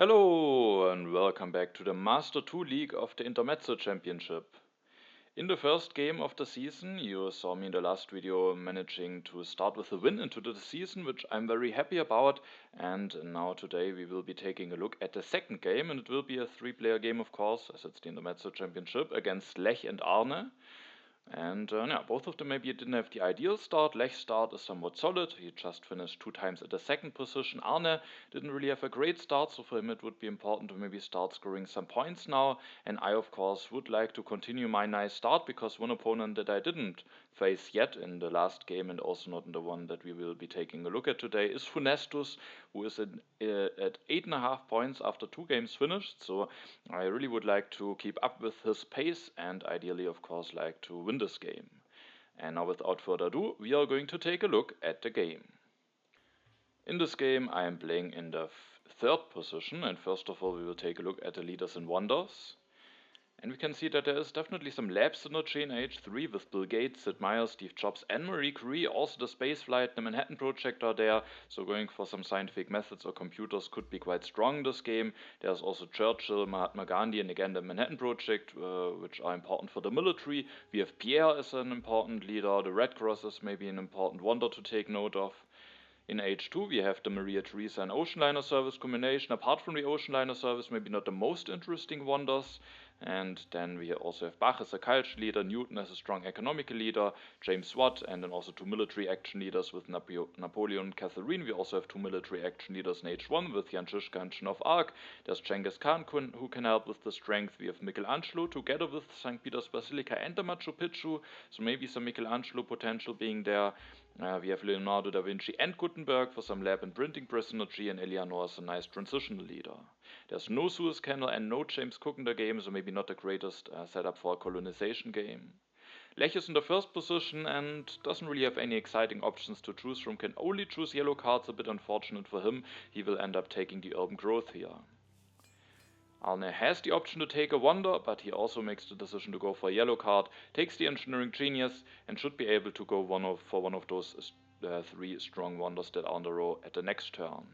Hello and welcome back to the Master 2 League of the Intermezzo Championship. In the first game of the season, you saw me in the last video managing to start with a win into the season, which I'm very happy about. And now today we will be taking a look at the second game, and it will be a 3-player game, of course, as it's the Intermezzo Championship, against Lech and Arne. And yeah, both of them maybe didn't have the ideal start. Lech's start is somewhat solid. He just finished 2 times at the second position. Arne didn't really have a great start, so for him it would be important to maybe start scoring some points now. And I, of course, would like to continue my nice start because one opponent that I didn't face yet in the last game and also not in the one that we will be taking a look at today is Funestus, who is at 8.5 points after 2 games finished. So I really would like to keep up with his pace and ideally, of course, like to win this game. And now without further ado, we are going to take a look at the game. In this game I am playing in the third position, and first of all we will take a look at the leaders and wonders. And we can see that there is definitely some lab synergy in H3 with Bill Gates, Sid Meier's, Steve Jobs and Marie Curie. Also the spaceflight, the Manhattan Project are there, so going for some scientific methods or computers could be quite strong in this game. There's also Churchill, Mahatma Gandhi and again the Manhattan Project, which are important for the military. We have Pierre as an important leader, the Red Cross is maybe an important wonder to take note of. In H2 we have the Maria Theresa and Ocean Liner Service combination. Apart from the Ocean Liner Service, maybe not the most interesting wonders. And then we also have Bach as a culture leader, Newton as a strong economical leader, James Watt, and then also 2 military action leaders with Napoleon and Catherine. We also have 2 military action leaders in H1 with Jan Žižka and Joan of Arc. There's Genghis Khan who can help with the strength. We have Michelangelo together with St. Peter's Basilica and the Machu Picchu, so maybe some Michelangelo potential being there. We have Leonardo da Vinci and Gutenberg for some lab and printing press synergy, and Eleanor is a nice transitional leader. There's no Suez Canal and no James Cook in the game, so maybe not the greatest setup for a colonization game. Lech is in the first position and doesn't really have any exciting options to choose from, can only choose yellow cards, a bit unfortunate for him. He will end up taking the urban growth here. Arne has the option to take a wonder, but he also makes the decision to go for a yellow card, takes the engineering genius, and should be able to go for one of those 3 strong wonders that are on the row at the next turn.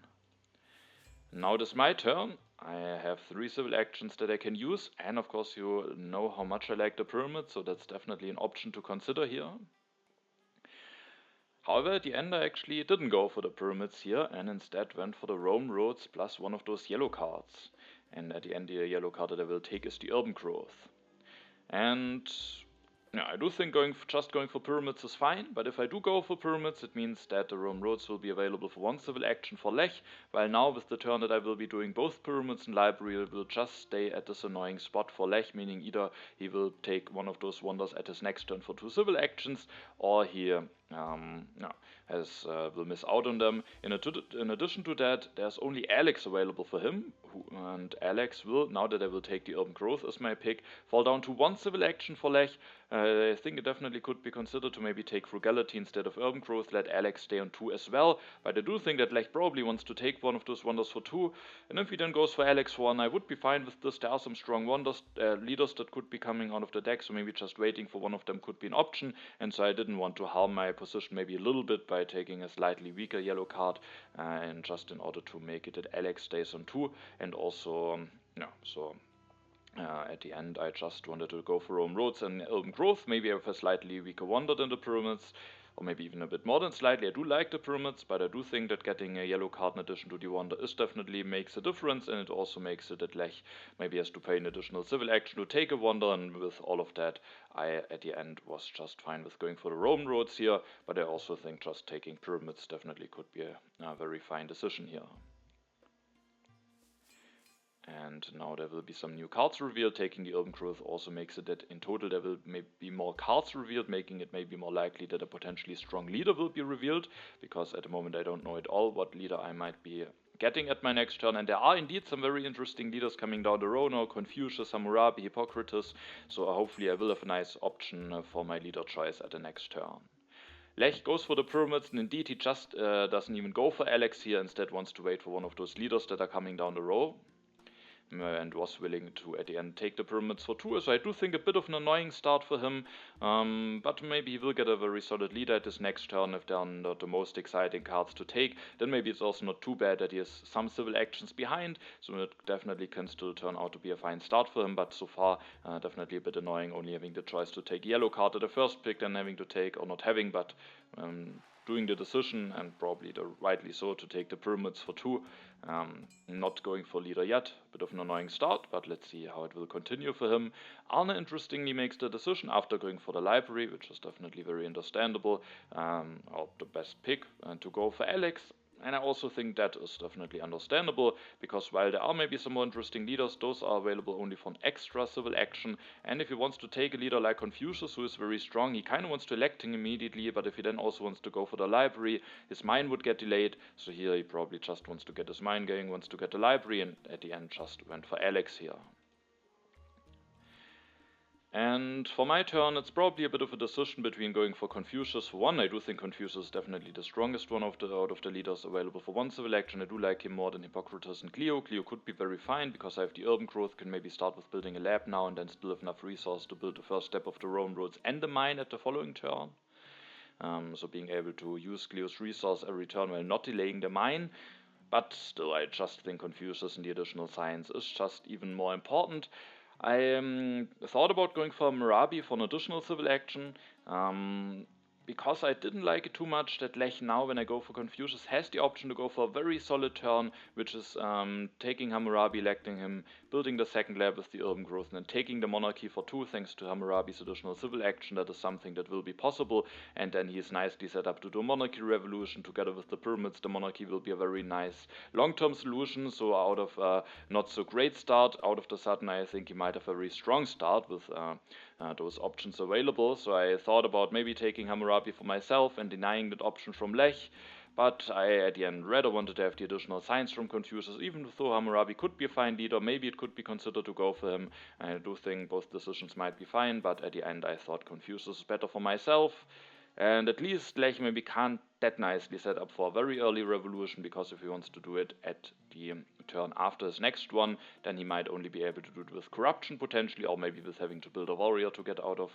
Now it is my turn. I have 3 civil actions that I can use, and of course you know how much I like the pyramid, so that's definitely an option to consider here. However, at the end I actually didn't go for the pyramids here and instead went for the Rome roads plus one of those yellow cards. And at the end the yellow card that I will take is the urban growth. And yeah, I do think just going for pyramids is fine, but if I do go for pyramids, it means that the Rome roads will be available for 1 civil action for Lech, while now with the turn that I will be doing both pyramids and library, it will just stay at this annoying spot for Lech, meaning either he will take one of those wonders at his next turn for 2 civil actions, or he will miss out on them. In addition to that, there's only Alex available for him, and Alex will, now that I will take the urban growth as my pick, fall down to 1 civil action for Lech. I think it definitely could be considered to maybe take frugality instead of urban growth, let Alex stay on 2 as well, but I do think that Lech probably wants to take one of those wonders for 2, and if he then goes for Alex for 1, I would be fine with this. There are some strong wonders, leaders that could be coming out of the deck, so maybe just waiting for one of them could be an option, and so I didn't want to harm my position maybe a little bit by taking a slightly weaker yellow card, and just in order to make it that Alex stays on 2, and also, at the end I just wanted to go for Rome roads and urban growth. Maybe I have a slightly weaker wonder than the pyramids, or maybe even a bit more than slightly. I do like the pyramids, but I do think that getting a yellow card in addition to the wonder is definitely makes a difference, and it also makes it that Lech maybe has to pay an additional civil action to take a wonder, and with all of that I at the end was just fine with going for the Roman roads here, but I also think just taking pyramids definitely could be a very fine decision here. And now there will be some new cards revealed. Taking the urban growth also makes it that in total there will be more cards revealed, making it maybe more likely that a potentially strong leader will be revealed, because at the moment I don't know at all what leader I might be getting at my next turn, and there are indeed some very interesting leaders coming down the road now: Confucius, Hammurabi, Hippocrates, so hopefully I will have a nice option for my leader choice at the next turn. Lech goes for the pyramids, and indeed he just doesn't even go for Alex here, instead wants to wait for one of those leaders that are coming down the row. and was willing to at the end take the pyramids for 2. So I do think a bit of an annoying start for him, but maybe he will get a very solid leader at his next turn if they are not the most exciting cards to take. Then maybe it's also not too bad that he has some civil actions behind, so it definitely can still turn out to be a fine start for him, but so far definitely a bit annoying, only having the choice to take yellow card at the first pick, then having to take, or not having, but doing the decision, and probably rightly so, to take the pyramids for 2. Not going for leader yet, bit of an annoying start, but let's see how it will continue for him. Arne interestingly makes the decision after going for the library, which is definitely very understandable, or the best pick, to go for Alex. And I also think that is definitely understandable, because while there are maybe some more interesting leaders, those are available only for an extra civil action. And if he wants to take a leader like Confucius, who is very strong, he kind of wants to elect him immediately, but if he then also wants to go for the library, his mine would get delayed. So here he probably just wants to get his mine going, wants to get the library, and at the end just went for Alex here. And for my turn, it's probably a bit of a decision between going for Confucius for 1. I do think Confucius is definitely the strongest one out of the leaders available for 1 civil action. I do like him more than Hippocrates and Cleo. Cleo could be very fine because I have the urban growth, can maybe start with building a lab now and then still have enough resource to build the first step of the Roman roads and the mine at the following turn. So being able to use Cleo's resource every turn while not delaying the mine. But still, I just think Confucius and the additional science is just even more important. I thought about going for Murabi for an additional civil action, because I didn't like it too much that Lech now, when I go for Confucius, has the option to go for a very solid turn, which is taking Hammurabi, electing him, building the second lab with the urban growth, and then taking the monarchy for 2 thanks to Hammurabi's additional civil action. That is something that will be possible, and then he is nicely set up to do a monarchy revolution together with the pyramids. The monarchy will be a very nice long-term solution, so out of a not so great start, out of the sudden I think he might have a very strong start with those options available. So I thought about maybe taking Hammurabi for myself and denying that option from Lech, but I at the end rather wanted to have the additional science from Confucius. Even though Hammurabi could be a fine leader, maybe it could be considered to go for him. I do think both decisions might be fine, but at the end I thought Confucius is better for myself. And at least Lech maybe can't that nicely set up for a very early revolution, because if he wants to do it at the turn after his next one, then he might only be able to do it with corruption potentially, or maybe with having to build a warrior to get out of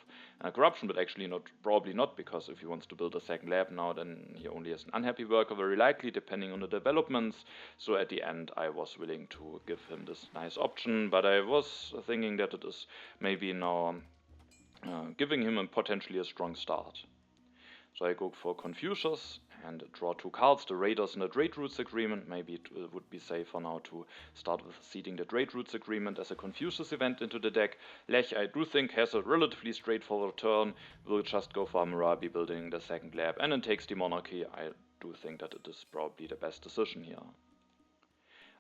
corruption, but actually probably not, because if he wants to build a second lab now, then he only has an unhappy worker, very likely, depending on the developments. So at the end I was willing to give him this nice option, but I was thinking that it is maybe now giving him potentially a strong start. So I go for Confucius and draw 2 cards, the Raiders and the Trade Routes Agreement. Maybe it would be safer now to start with seeding the Trade Routes Agreement as a Confucius event into the deck. Lech, I do think, has a relatively straightforward turn, will just go for Hammurabi, building the second lab, and then takes the monarchy. I do think that it is probably the best decision here.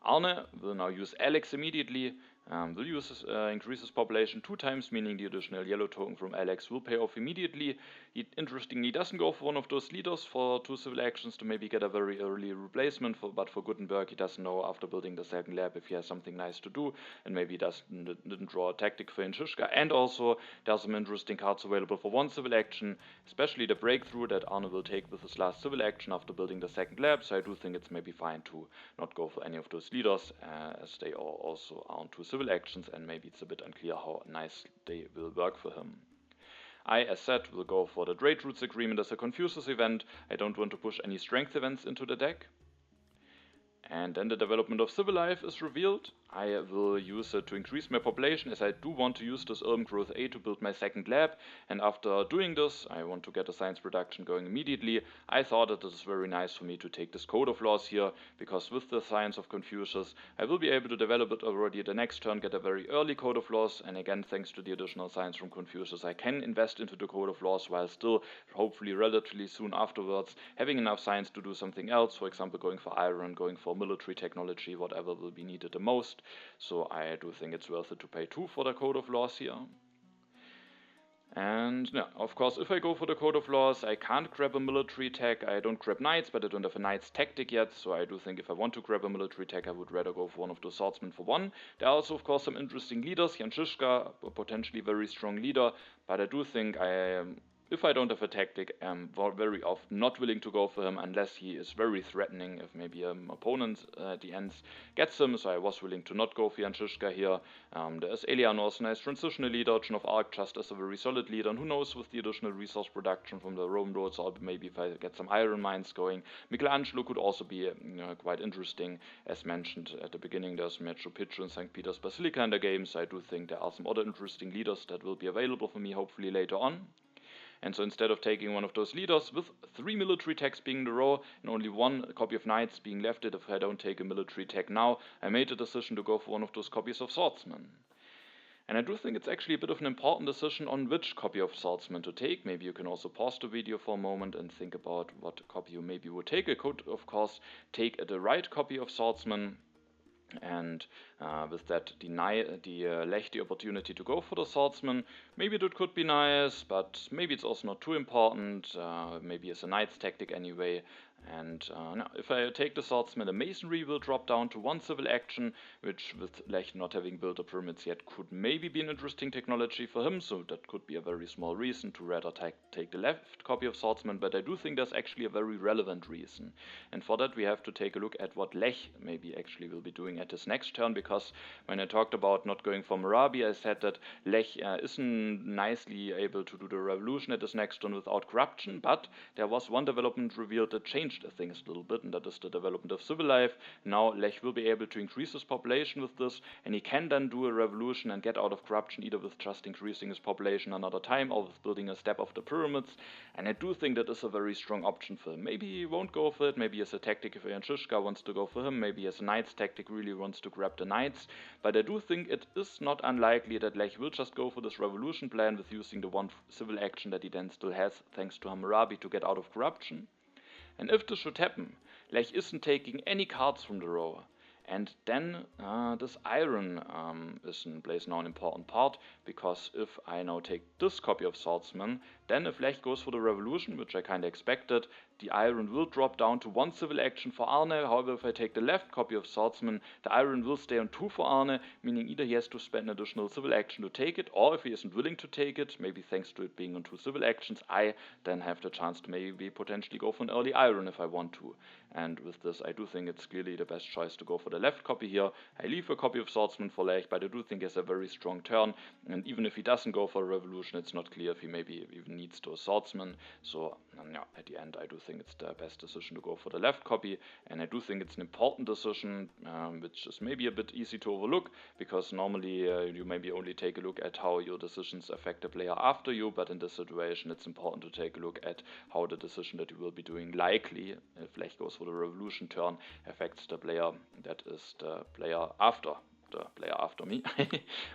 Arne will now use Alex immediately, will increase his population 2 times, meaning the additional yellow token from Alex will pay off immediately. He interestingly doesn't go for one of those leaders for 2 civil actions to maybe get a very early replacement, but for Gutenberg he doesn't know after building the second lab if he has something nice to do, and maybe he didn't draw a tactic for Inshishka. And also there are some interesting cards available for 1 civil action, especially the breakthrough that Arne will take with his last civil action after building the second lab. So I do think it's maybe fine to not go for any of those leaders, as they also are on 2 civil actions, and maybe it's a bit unclear how nice they will work for him. I, as said, will go for the Trade Routes Agreement as a Confucius event. I don't want to push any strength events into the deck. And then the development of Civil Life is revealed. I will use it to increase my population, as I do want to use this Urban Growth A to build my second lab, and after doing this I want to get a science production going immediately. I thought that it is very nice for me to take this Code of Laws here, because with the science of Confucius I will be able to develop it already the next turn, get a very early Code of Laws, and again thanks to the additional science from Confucius I can invest into the Code of Laws while still, hopefully relatively soon afterwards, having enough science to do something else, for example going for iron, going for military technology, whatever will be needed the most. So I do think it's worth it to pay 2 for the Code of Laws here. And yeah, of course, if I go for the Code of Laws, I can't grab a military tech. I don't grab knights, but I don't have a knight's tactic yet, so I do think if I want to grab a military tech, I would rather go for one of the swordsmen for 1. There are also, of course, some interesting leaders. Jan Žižka, a potentially very strong leader, but I do think I if I don't have a tactic, I'm very often not willing to go for him unless he is very threatening. If maybe an opponent at the end gets him, so I was willing to not go for Jan Žižka here. There's Eleanor's nice transitional leader, Joan of Arc just as a very solid leader, and who knows with the additional resource production from the Rome roads, or maybe if I get some iron mines going. Michelangelo could also be quite interesting. As mentioned at the beginning, there's Machu Picchu and St. Peter's Basilica in the game, so I do think there are some other interesting leaders that will be available for me hopefully later on. And so instead of taking one of those leaders with 3 military techs being in the row and only 1 copy of knights being left, if I don't take a military tech now, I made the decision to go for one of those copies of swordsmen. And I do think it's actually a bit of an important decision on which copy of swordsman to take. Maybe you can also pause the video for a moment and think about what copy you maybe would take. I could, of course, take the right copy of swordsman, and with that deny Lech the opportunity to go for the swordsman. Maybe that could be nice, but maybe it's also not too important. Maybe it's a knight's tactic anyway. And now, if I take the swordsman, the masonry will drop down to 1 civil action, which with Lech not having built the pyramids yet could maybe be an interesting technology for him, so that could be a very small reason to rather take the left copy of swordsman, but I do think there's actually a very relevant reason. And for that we have to take a look at what Lech maybe actually will be doing at his next turn, because when I talked about not going for Marabi, I said that Lech isn't nicely able to do the revolution at his next turn without corruption, but there was one development revealed that changed things a little bit, and that is the development of civil life. Now Lech will be able to increase his population with this, and he can then do a revolution and get out of corruption either with just increasing his population another time or with building a step of the pyramids, and I do think that is a very strong option for him. Maybe he won't go for it, maybe as a tactic if Jan Žižka wants to go for him, maybe as a knight's tactic really wants to grab the knights, but I do think it is not unlikely that Lech will just go for this revolution plan with using the 1 civil action that he then still has thanks to Hammurabi to get out of corruption. And if this should happen, Lech isn't taking any cards from the row. And then this iron plays now an important part, because if I now take this copy of swordsman, then if Lech goes for the revolution, which I kinda expected, the iron will drop down to 1 civil action for Arne. However, if I take the left copy of swordsman, the iron will stay on 2 for Arne, meaning either he has to spend an additional civil action to take it, or if he isn't willing to take it, maybe thanks to it being on 2 civil actions, I then have the chance to maybe potentially go for an early iron if I want to. And with this, I do think it's clearly the best choice to go for the left copy here. I leave a copy of swordsman for Lech, but I do think he has a very strong turn, and even if he doesn't go for a revolution, it's not clear if he maybe even needs to a swordsman. So yeah, at the end I do think it's the best decision to go for the left copy, and I do think it's an important decision, which is maybe a bit easy to overlook, because normally you maybe only take a look at how your decisions affect the player after you, but in this situation it's important to take a look at how the decision that you will be doing likely, if Lech goes for the revolution turn, affects the player that is the player after me.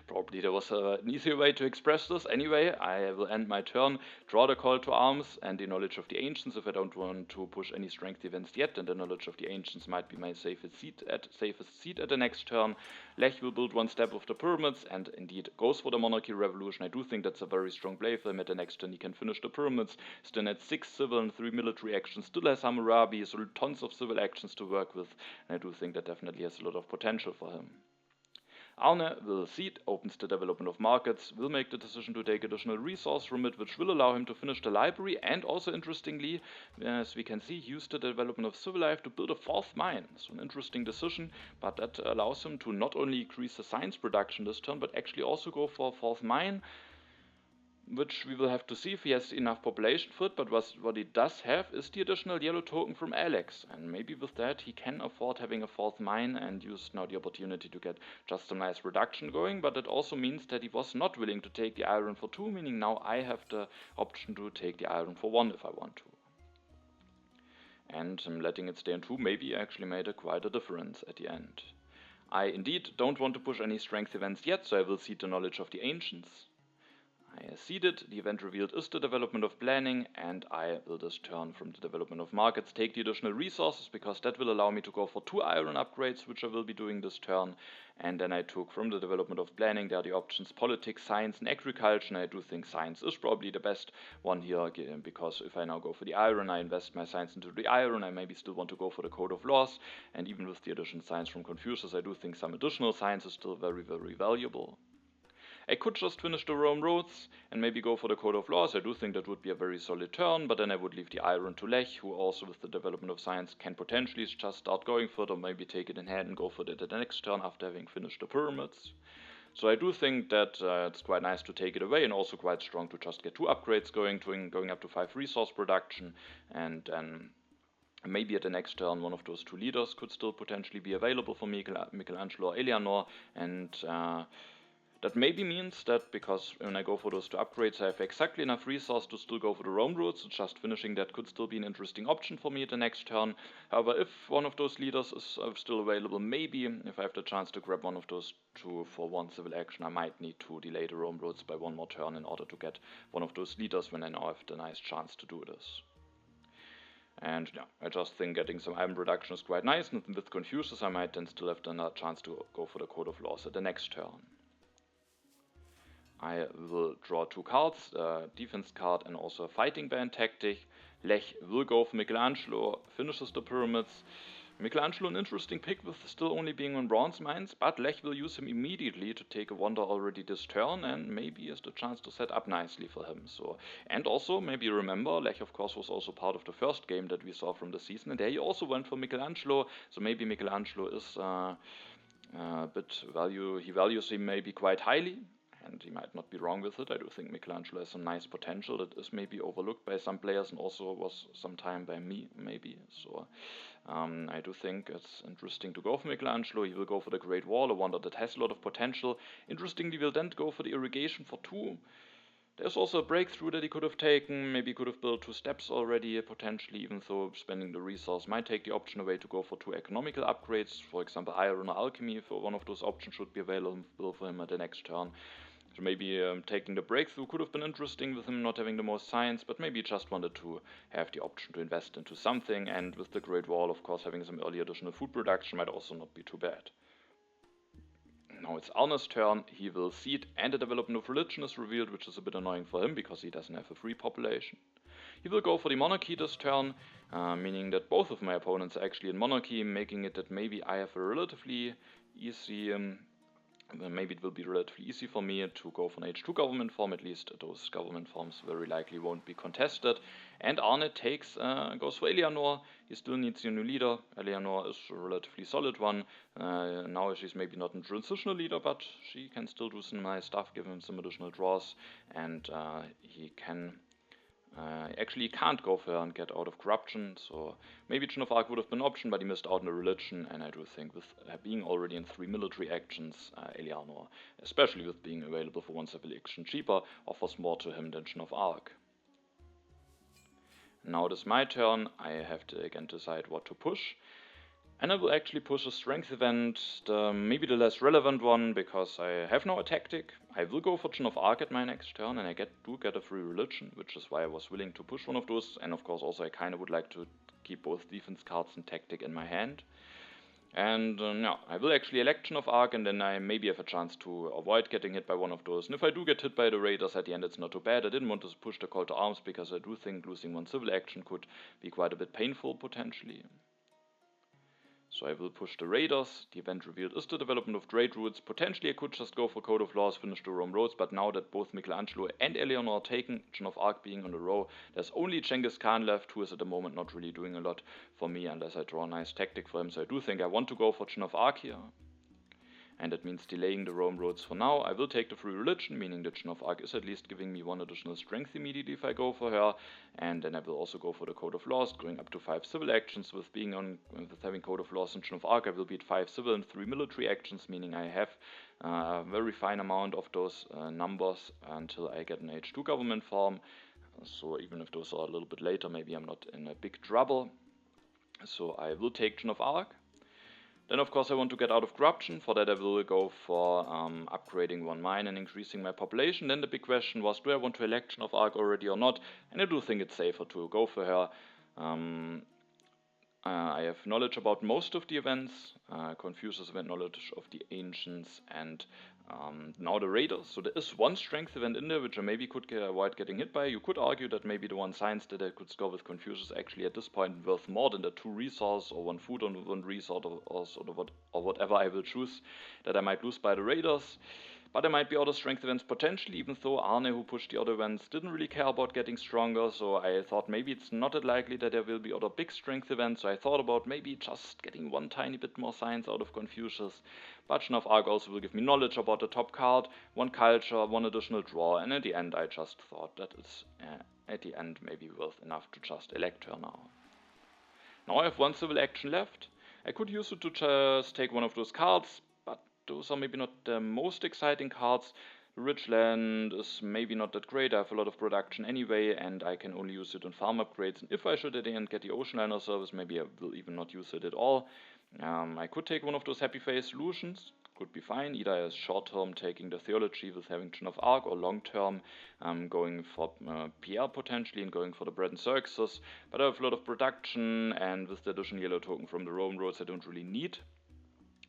Probably there was an easier way to express this. Anyway, I will end my turn, draw the call to arms and the knowledge of the ancients. If I don't want to push any strength events yet, then the knowledge of the ancients might be my safest seat at the next turn. Lech will build 1 step of the pyramids and indeed goes for the monarchy revolution. I do think that's a very strong play for him. At the next turn he can finish the pyramids, still at 6 civil and 3 military actions, still has Hammurabi, so tons of civil actions to work with, and I do think that definitely has a lot of potential for him. Arne will cede, opens the development of markets, will make the decision to take additional resource from it, which will allow him to finish the library, and also interestingly, as we can see, use the development of civil life to build a 4th mine. So an interesting decision, but that allows him to not only increase the science production this turn, but actually also go for a 4th mine, which we will have to see if he has enough population for it, but what he does have is the additional yellow token from Alex, and maybe with that he can afford having a 4th mine and use now the opportunity to get just a nice reduction going, but it also means that he was not willing to take the iron for 2, meaning now I have the option to take the iron for 1 if I want to. And letting it stay on 2 maybe actually made quite a difference at the end. I indeed don't want to push any strength events yet, so I will cede the knowledge of the ancients. I ceded, the event revealed is the development of planning, and I will this turn from the development of markets take the additional resources, because that will allow me to go for 2 iron upgrades, which I will be doing this turn. And then I took from the development of planning, there are the options politics, science and agriculture, and I do think science is probably the best one here, because if I now go for the iron, I invest my science into the iron, I maybe still want to go for the code of laws, and even with the additional science from Confucius, I do think some additional science is still very, very valuable. I could just finish the Rome roads and maybe go for the Code of Laws. I do think that would be a very solid turn, but then I would leave the Iron to Lech, who also with the development of science can potentially just start going for it, or maybe take it in hand and go for it at the next turn after having finished the pyramids. So I do think that it's quite nice to take it away, and also quite strong to just get 2 upgrades going up to 5 resource production, and then maybe at the next turn one of those 2 leaders could still potentially be available for Michelangelo or Eleanor, and that maybe means that because when I go for those 2 upgrades I have exactly enough resource to still go for the Rome route, so just finishing that could still be an interesting option for me at the next turn. However, if one of those leaders is still available, maybe if I have the chance to grab one of those 2 for 1 civil action, I might need to delay the Rome routes by 1 more turn in order to get one of those leaders when I now have the nice chance to do this. And yeah, I just think getting some iron production is quite nice, and with Confucius I might then still have another chance to go for the Code of Laws at the next turn. I will draw 2 cards, a defense card and also a fighting band tactic. Lech will go for Michelangelo, finishes the pyramids. Michelangelo an interesting pick with still only being on bronze mines, but Lech will use him immediately to take a wonder already this turn, and maybe has the chance to set up nicely for him. So, and also maybe remember, Lech of course was also part of the first game that we saw from the season, and there he also went for Michelangelo, so maybe Michelangelo is he values him maybe quite highly. And he might not be wrong with it. I do think Michelangelo has some nice potential that is maybe overlooked by some players and also was sometime by me, maybe. So I do think it's interesting to go for Michelangelo. He will go for the Great Wall, a wonder that has a lot of potential. Interestingly, he will then go for the irrigation for 2. There's also a breakthrough that he could have taken. Maybe he could have built 2 steps already, potentially, even though spending the resource might take the option away to go for 2 economical upgrades. For example, iron or alchemy, for one of those options should be available for him at the next turn. So maybe taking the breakthrough could have been interesting with him not having the most science, but maybe he just wanted to have the option to invest into something, and with the Great Wall, of course, having some early additional food production might also not be too bad. Now it's Arne's turn. He will seed, and the development of religion is revealed, which is a bit annoying for him because he doesn't have a free population. He will go for the monarchy this turn, meaning that both of my opponents are actually in monarchy, making it that maybe I have a relatively easy maybe it will be relatively easy for me to go for an H2 government form. At least those government forms very likely won't be contested. And Arne goes for Eleanor. He still needs a new leader. Eleanor is a relatively solid one. Now she's maybe not a transitional leader, but she can still do some nice stuff, give him some additional draws, and he can't go for her and get out of corruption, so maybe Joan of Arc would have been an option, but he missed out on the religion, and I do think with being already in 3 military actions, Eleanor, especially with being available for 1 civil action cheaper, offers more to him than Joan of Arc. Now it is my turn. I have to again decide what to push. And I will actually push a strength event, maybe the less relevant one, because I have now a tactic. I will go for Joan of Arc at my next turn, and I do get a free religion, which is why I was willing to push one of those. And of course also I kind of would like to keep both defense cards and tactic in my hand. And I will actually elect Joan of Arc, and then I maybe have a chance to avoid getting hit by one of those. And if I do get hit by the raiders at the end, it's not too bad. I didn't want to push the call to arms, because I do think losing 1 civil action could be quite a bit painful potentially. So I will push the raiders. The event revealed is the development of trade routes. Potentially I could just go for Code of Laws, finish the Rome roads, but now that both Michelangelo and Eleanor are taken, Joan of Arc being on the row, there's only Genghis Khan left, who is at the moment not really doing a lot for me unless I draw a nice tactic for him. So I do think I want to go for Joan of Arc here. And that means delaying the Rome roads for now. I will take the free religion, meaning that Joan of Arc is at least giving me 1 additional strength immediately if I go for her. And then I will also go for the Code of Laws, going up to 5 civil actions. With having Code of Laws and Joan of Arc, I will be at 5 civil and 3 military actions, meaning I have a very fine amount of those numbers until I get an H2 government form. So even if those are a little bit later, maybe I'm not in a big trouble. So I will take Joan of Arc. Then of course I want to get out of corruption. For that I will go for upgrading 1 mine and increasing my population. Then the big question was, do I want to elect Joan of Arc already or not? And I do think it's safer to go for her. I have knowledge about most of the events, Confucius event knowledge of the ancients, and now the raiders. So there is 1 strength event in there which I maybe could avoid getting hit by. You could argue that maybe the 1 science that I could score with Confucius actually at this point worth more than the 2 resource or 1 food on 1 resource or whatever I will choose that I might lose by the raiders. But there might be other strength events potentially, even though Arne, who pushed the other events, didn't really care about getting stronger, so I thought maybe it's not that likely that there will be other big strength events, so I thought about maybe just getting one tiny bit more science out of Confucius. But Shin of Arc also will give me knowledge about the top card, one culture, one additional draw, and at the end I just thought that it's at the end maybe worth enough to just elect her now. Now I have one civil action left. I could use it to just take one of those cards, but those are maybe not the most exciting cards. Rich land is maybe not that great. I have a lot of production anyway, and I can only use it on farm upgrades. And if I should at the end get the Ocean Liner service, maybe I will even not use it at all. I could take one of those Happy Face solutions. Could be fine, either as short term taking the Theology with having Chin of Arc, or long term going for PR potentially and going for the Bread and Circuses. But I have a lot of production, and with the additional yellow token from the Roman roads, I don't really need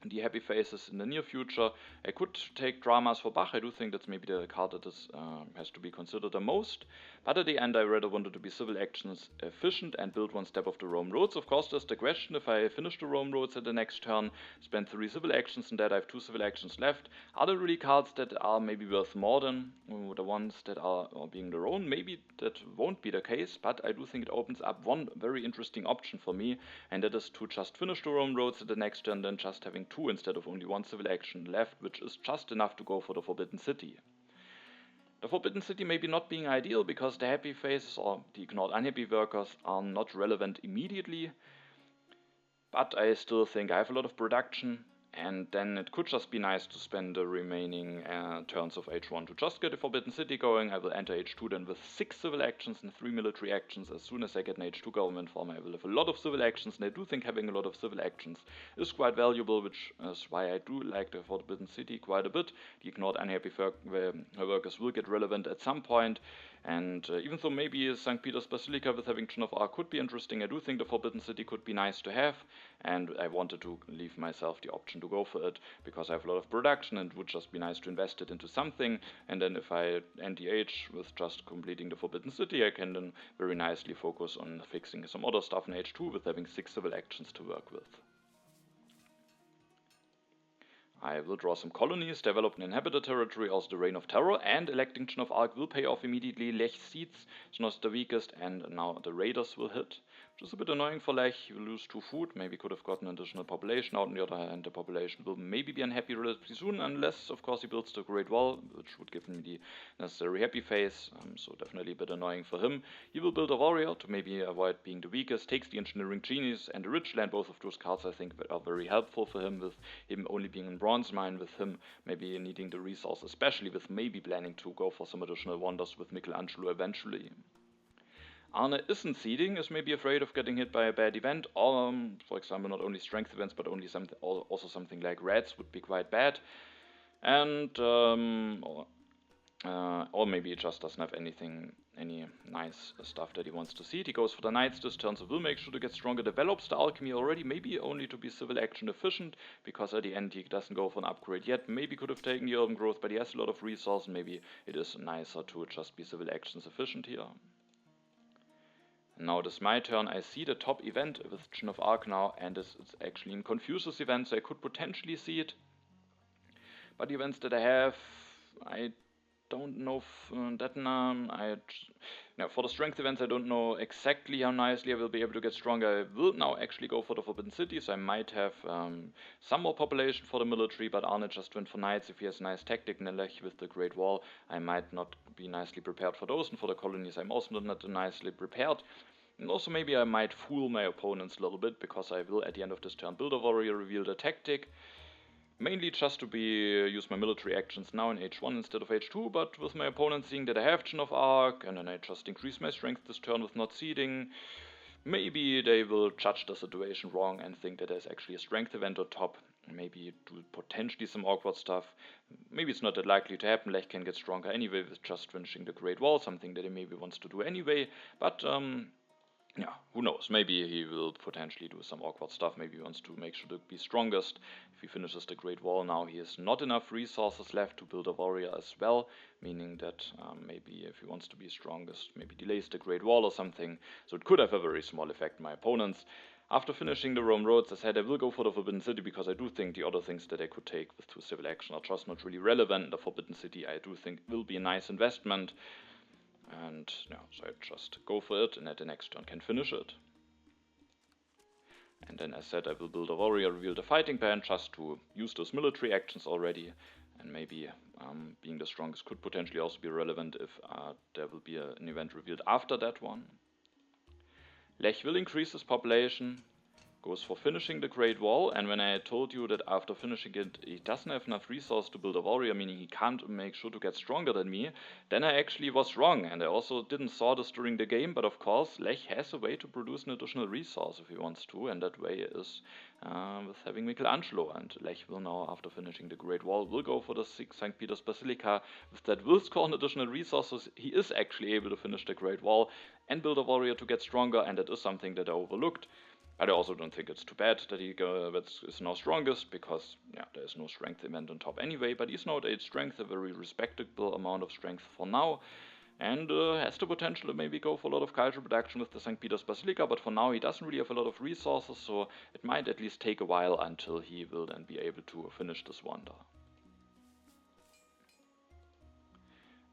the Happy Faces in the near future. I could take Dramas for Bach. I do think that's maybe the card that is, has to be considered the most. But at the end, I rather wanted to be civil actions efficient and build one step of the Rome roads. Of course, there's the question, if I finish the Rome roads at the next turn, spend 3 civil actions, and that I have 2 civil actions left. Are there really cards that are maybe worth more than the ones that are being their own? Maybe that won't be the case, but I do think it opens up one very interesting option for me, and that is to just finish the Rome roads at the next turn, then just having 2 instead of only 1 civil action left, which is just enough to go for the Forbidden City. The Forbidden City maybe not being ideal because the Happy Faces or the ignored unhappy workers are not relevant immediately, but I still think I have a lot of production, and then it could just be nice to spend the remaining turns of H1 to just get the Forbidden City going. I will enter H2 then with 6 civil actions and 3 military actions. As soon as I get an H2 government form, I will have a lot of civil actions, and I do think having a lot of civil actions is quite valuable, which is why I do like the Forbidden City quite a bit. The ignored unhappy workers will get relevant at some point, and even though maybe St. Peter's Basilica with having Chin of Arc could be interesting, I do think the Forbidden City could be nice to have, and I wanted to leave myself the option to go for it, because I have a lot of production and it would just be nice to invest it into something, and then if I end the age with just completing the Forbidden City, I can then very nicely focus on fixing some other stuff in H2 with having 6 civil actions to work with. I will draw some colonies, develop an inhabited territory, also the Reign of Terror, and electing Chin of Arc will pay off immediately. Lech Seeds is not the weakest, and now the Raiders will hit, which is a bit annoying for Lech. He will lose 2 food, maybe could have gotten additional population out. On the other hand, the population will maybe be unhappy relatively soon, unless, of course, he builds the Great Wall, which would give him the necessary happy face, so definitely a bit annoying for him. He will build a warrior to maybe avoid being the weakest, takes the Engineering Genies and the Rich Land. Both of those cards I think are very helpful for him, with him only being in bronze mine, with him maybe needing the resource, especially with maybe planning to go for some additional wonders with Michelangelo eventually. Arne isn't seeding, is maybe afraid of getting hit by a bad event, or for example not only strength events but only also something like rats would be quite bad, and or maybe he just doesn't have any nice stuff that he wants to see. He goes for the Knights this turn, so will make sure to get stronger, develops the Alchemy already, maybe only to be civil action efficient, because at the end he doesn't go for an upgrade yet. Maybe could have taken the Urban Growth, but he has a lot of resources, maybe it is nicer to just be civil actions efficient here. Now it is my turn. I see the top event with Chin of Arc now, and it's actually in Confucius event, so I could potentially see it. But the events that I have, I don't know for the strength events I don't know exactly how nicely I will be able to get stronger. I will now actually go for the Forbidden City, so I might have some more population for the military, but Arne just went for knights. If he has a nice tactic in Lech with the Great Wall, I might not be nicely prepared for those, and for the colonies I'm also not nicely prepared. And also maybe I might fool my opponents a little bit, because I will at the end of this turn build a warrior, reveal the tactic, mainly just to use my military actions now in H1 instead of H2, but with my opponent seeing that I have Chin of Arc, and then I just increase my strength this turn with not seeding, maybe they will judge the situation wrong and think that there's actually a strength event on top, maybe do potentially some awkward stuff. Maybe it's not that likely to happen. Lech can get stronger anyway with just finishing the Great Wall, something that he maybe wants to do anyway, but yeah, who knows, maybe he will potentially do some awkward stuff, maybe he wants to make sure to be strongest. If he finishes the Great Wall now, he has not enough resources left to build a warrior as well, meaning that maybe if he wants to be strongest, maybe delays the Great Wall or something, so it could have a very small effect on my opponents. After finishing the Rome roads, I said I will go for the Forbidden City because I do think the other things that I could take with 2 civil action are just not really relevant. The Forbidden City I do think will be a nice investment, and yeah, so I just go for it and at the next turn can finish it. And then I said I will build a warrior, reveal the fighting band just to use those military actions already, and maybe being the strongest could potentially also be relevant if there will be an event revealed after that one. Lech will increase his population, goes for finishing the Great Wall, and when I told you that after finishing it he doesn't have enough resource to build a warrior, meaning he can't make sure to get stronger than me, then I actually was wrong, and I also didn't saw this during the game, but of course Lech has a way to produce an additional resource if he wants to, and that way is with having Michelangelo, and Lech will now, after finishing the Great Wall, will go for the St. Peter's Basilica. With that will score an additional resources, he is actually able to finish the Great Wall and build a warrior to get stronger, and that is something that I overlooked. But I also don't think it's too bad that he is now strongest, because yeah, there is no strength event on top anyway, but he's now at 8 strength, a very respectable amount of strength for now, and has the potential to maybe go for a lot of cultural production with the St. Peter's Basilica, but for now he doesn't really have a lot of resources, so it might at least take a while until he will then be able to finish this wonder.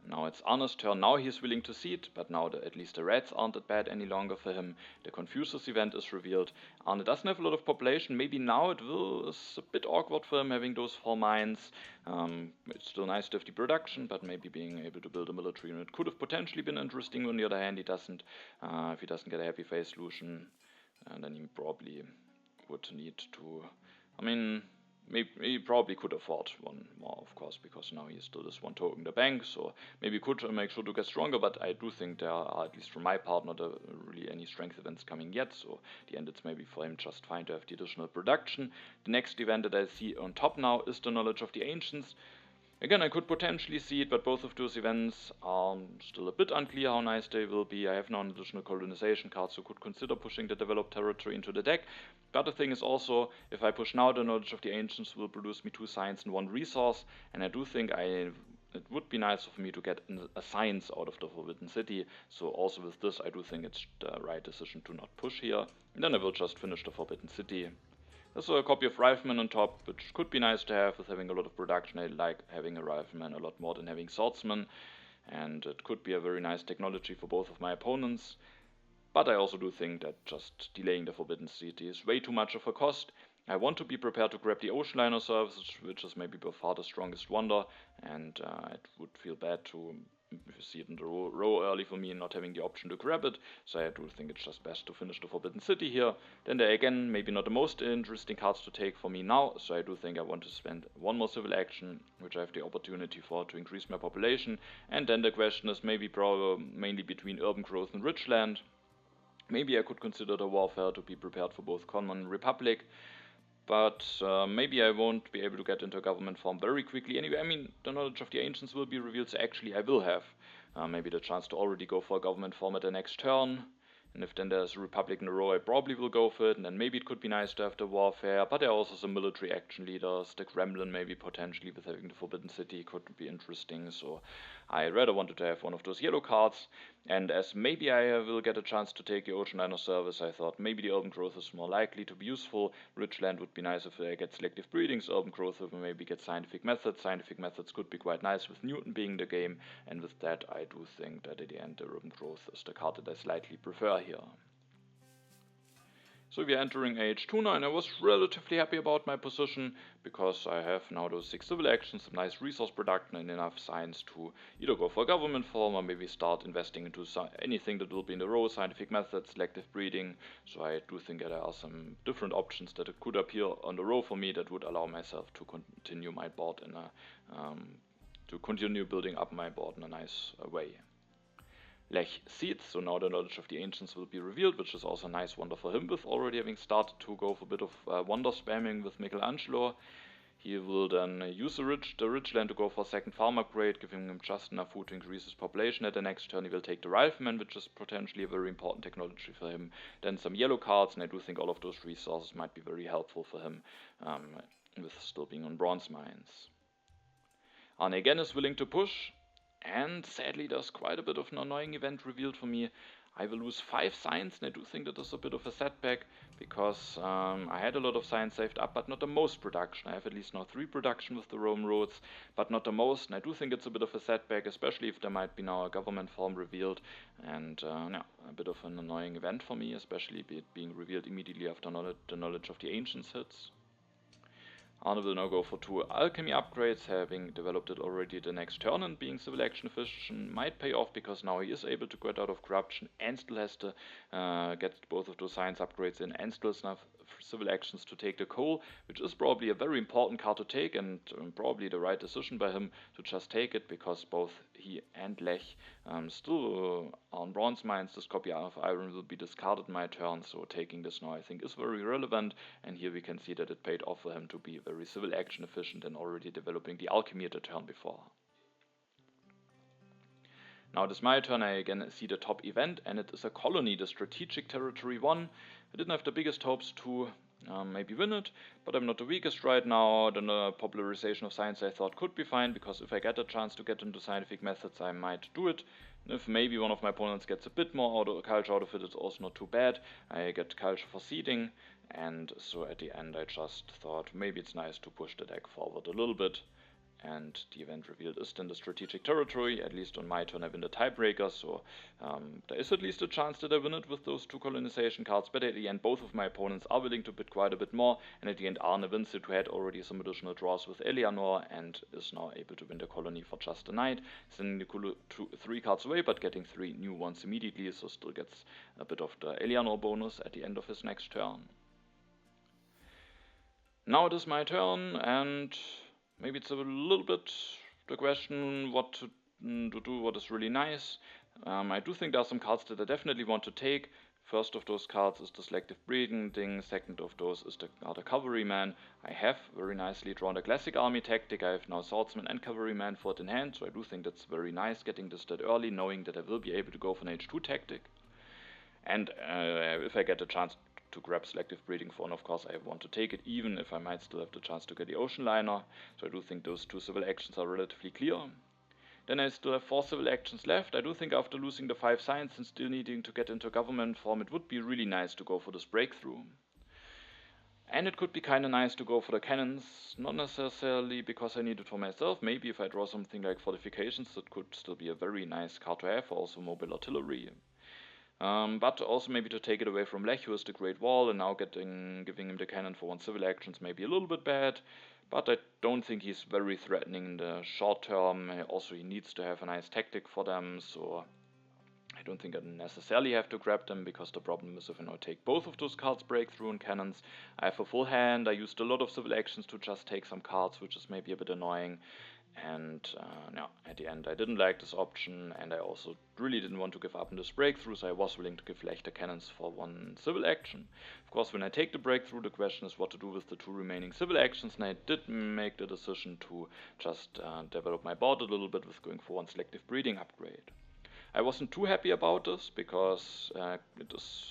Now it's Arne's turn. Now he's willing to cede, but now at least the reds aren't that bad any longer for him. The Confucius event is revealed. Arne doesn't have a lot of population. Maybe now it's a bit awkward for him having those 4 mines. It's still nice to have the production, but maybe being able to build a military unit could have potentially been interesting. On the other hand, he doesn't. If he doesn't get a happy face solution, then he probably would need to. Maybe he probably could afford one more, of course, because now he still has 1 token in the bank, so maybe he could make sure to get stronger, but I do think there are, at least from my part, not really any strength events coming yet, so at the end it's maybe for him just fine to have the additional production. The next event that I see on top now is the Knowledge of the Ancients. Again, I could potentially see it, but both of those events are still a bit unclear how nice they will be. I have now an additional colonization card, so could consider pushing the developed territory into the deck. But the thing is also, if I push now, the Knowledge of the Ancients will produce me 2 science and 1 resource, and I do think it would be nice for me to get a science out of the Forbidden City, so also with this I do think it's the right decision to not push here. And then I will just finish the Forbidden City. There's a copy of Rifleman on top, which could be nice to have with having a lot of production. I like having a Rifleman a lot more than having Swordsman, and it could be a very nice technology for both of my opponents. But I also do think that just delaying the Forbidden City is way too much of a cost. I want to be prepared to grab the Ocean Liner service, which is maybe by far the strongest wonder, and it would feel bad to see it in the row early for me and not having the option to grab it, so I do think it's just best to finish the Forbidden City here. Then there again, maybe not the most interesting cards to take for me now, so I do think I want to spend 1 more civil action, which I have the opportunity for to increase my population, and then the question is maybe mainly between urban growth and rich land. Maybe I could consider the warfare to be prepared for both Common and Republic, but maybe I won't be able to get into a government form very quickly. Anyway, the Knowledge of the Ancients will be revealed, so actually I will have maybe the chance to already go for a government form at the next turn. And if then there's a Republic in a row, I probably will go for it, and then maybe it could be nice to have the warfare, but there are also some military action leaders. The Kremlin maybe potentially with having the Forbidden City could be interesting, so I rather wanted to have one of those yellow cards, and as maybe I will get a chance to take the Ocean Liner service, I thought maybe the urban growth is more likely to be useful. Rich land would be nice if I get selective breedings, urban growth if I maybe get scientific methods. Scientific methods could be quite nice with Newton being the game, and with that I do think that at the end the urban growth is the card that I slightly prefer here. So we are entering age 2 now, and I was relatively happy about my position, because I have now those 6 civil actions, some nice resource production and enough science to either go for a government form or maybe start investing into anything that will be in the row, scientific methods, selective breeding. So I do think that there are some different options that could appear on the row for me that would allow myself to continue my board to continue building up my board in a nice way. Lech cedes, so now the Knowledge of the Ancients will be revealed, which is also a nice wonder for him, with already having started to go for a bit of wonder spamming with Michelangelo. He will then use the rich land to go for a second farm upgrade, giving him just enough food to increase his population. At the next turn he will take the Rifleman, which is potentially a very important technology for him. Then some yellow cards, and I do think all of those resources might be very helpful for him, with still being on bronze mines. Arne again is willing to push, and sadly there's quite a bit of an annoying event revealed for me. I will lose 5 signs, and I do think that is a bit of a setback, because I had a lot of signs saved up, but not the most production. I have at least now 3 production with the Rome roads, but not the most, and I do think it's a bit of a setback, especially if there might be now a government form revealed, and yeah, a bit of an annoying event for me, especially it being revealed immediately after the knowledge of the ancients hits. Arne will now go for 2 alchemy upgrades, having developed it already the next turn, and being civil action efficient might pay off, because now he is able to get out of corruption and still has to get both of those science upgrades in, and still enough civil actions to take the coal, which is probably a very important card to take, and probably the right decision by him to just take it, because both he and Lech still are on bronze mines. This copy of iron will be discarded my turn, so taking this now I think is very relevant, and here we can see that it paid off for him to be very civil action efficient and already developing the alchemy at the turn before. Now it is my turn. I again see the top event, and it is a colony, the strategic territory 1. I didn't have the biggest hopes to maybe win it, but I'm not the weakest right now. The popularization of science I thought could be fine, because if I get a chance to get into scientific methods I might do it. If maybe one of my opponents gets a bit more culture out of it, it's also not too bad. I get culture for seeding, and so at the end I just thought maybe it's nice to push the deck forward a little bit. And the event revealed is then the strategic territory. At least on my turn I win the tiebreaker, so there is at least a chance that I win it with those 2 colonization cards, but at the end both of my opponents are willing to bid quite a bit more, and at the end Arne wins it, who had already some additional draws with Eleanor and is now able to win the colony for just a night, sending the 3 cards away, but getting 3 new ones immediately, so still gets a bit of the Eleanor bonus at the end of his next turn. Now it is my turn, and maybe it's a little bit the question what to do, what is really nice. I do think there are some cards that I definitely want to take. First of those cards is the selective breeding thing, second of those is the cavalryman. I have very nicely drawn the classic army tactic. I have now swordsman and cavalryman for it in hand, so I do think that's very nice getting this that early, knowing that I will be able to go for an H2 tactic. And if I get a chance to grab selective breeding for one, of course I want to take it, even if I might still have the chance to get the ocean liner. So I do think those 2 civil actions are relatively clear. Then I still have 4 civil actions left. I do think after losing the 5 science and still needing to get into government form, it would be really nice to go for this breakthrough. And it could be kinda nice to go for the cannons, not necessarily because I need it for myself. Maybe if I draw something like fortifications, that could still be a very nice card to have, also mobile artillery. But also maybe to take it away from Lech, who is the Great Wall, and now giving him the cannon for 1 civil actions may be a little bit bad, but I don't think he's very threatening in the short term. Also, he needs to have a nice tactic for them, so I don't think I necessarily have to grab them, because the problem is if I now take both of those cards, breakthrough and cannons, I have a full hand. I used a lot of civil actions to just take some cards, which is maybe a bit annoying. And yeah, at the end I didn't like this option, and I also really didn't want to give up on this breakthrough, so I was willing to give Lech the cannons for 1 civil action. Of course, when I take the breakthrough, the question is what to do with the 2 remaining civil actions, and I did make the decision to just develop my board a little bit with going for 1 selective breeding upgrade. I wasn't too happy about this, because I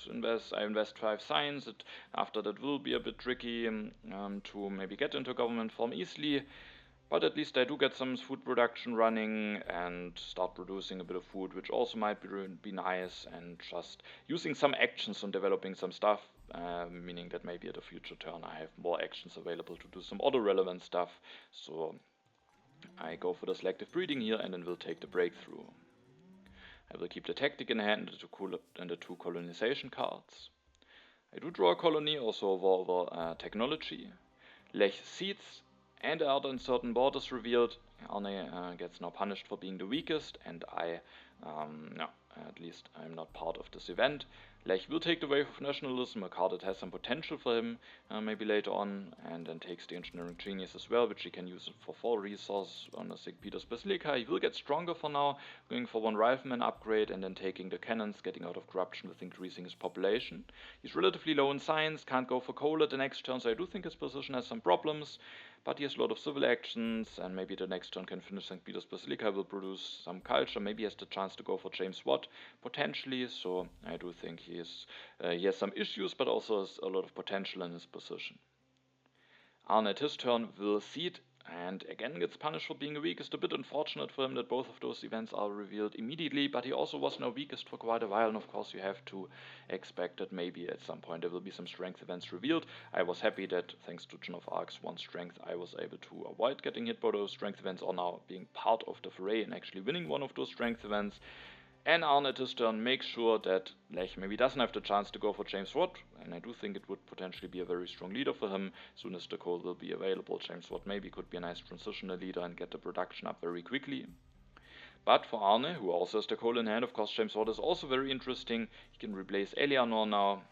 invest 5 science. After that will be a bit tricky to maybe get into government form easily. But at least I do get some food production running and start producing a bit of food, which also might be nice, and just using some actions on developing some stuff, meaning that maybe at a future turn I have more actions available to do some auto-relevant stuff. So I go for the selective breeding here, and then will take the breakthrough. I will keep the tactic in hand and the 2 colonization cards. I do draw a colony, also over technology. Lech seeds, and are in certain borders revealed. Arne gets now punished for being the weakest, and at least I'm not part of this event. Lech will take the wave of nationalism, a card that has some potential for him, maybe later on, and then takes the engineering genius as well, which he can use for 4 resources on the St. Peter's Basilica. He will get stronger for now, going for 1 rifleman upgrade, and then taking the cannons, getting out of corruption with increasing his population. He's relatively low in science, can't go for coal at the next turn, so I do think his position has some problems. But he has a lot of civil actions, and maybe the next turn can finish St. Peter's Basilica, will produce some culture. Maybe he has the chance to go for James Watt, potentially. So I do think he has some issues, but also has a lot of potential in his position. Arne at his turn will seed and again gets punished for being weakest. A bit unfortunate for him that both of those events are revealed immediately, but he also was now weakest for quite a while, and of course you have to expect that maybe at some point there will be some strength events revealed. I was happy that thanks to Joan of Arc's 1 strength I was able to avoid getting hit by those strength events, or now being part of the foray and actually winning one of those strength events. And Arne at his turn makes sure that Lech maybe doesn't have the chance to go for James Watt, and I do think it would potentially be a very strong leader for him. As soon as the coal will be available, James Watt maybe could be a nice transitional leader and get the production up very quickly. But for Arne, who also has the coal in hand, of course James Watt is also very interesting. He can replace Eleanor now,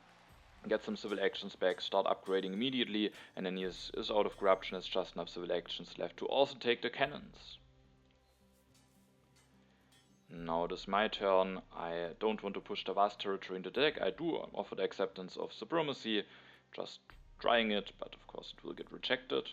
get some civil actions back, start upgrading immediately, and then he is out of corruption, has just enough civil actions left to also take the cannons. Now it is my turn. I don't want to push the vast territory into the deck. I do offer the acceptance of supremacy, just trying it, but of course it will get rejected.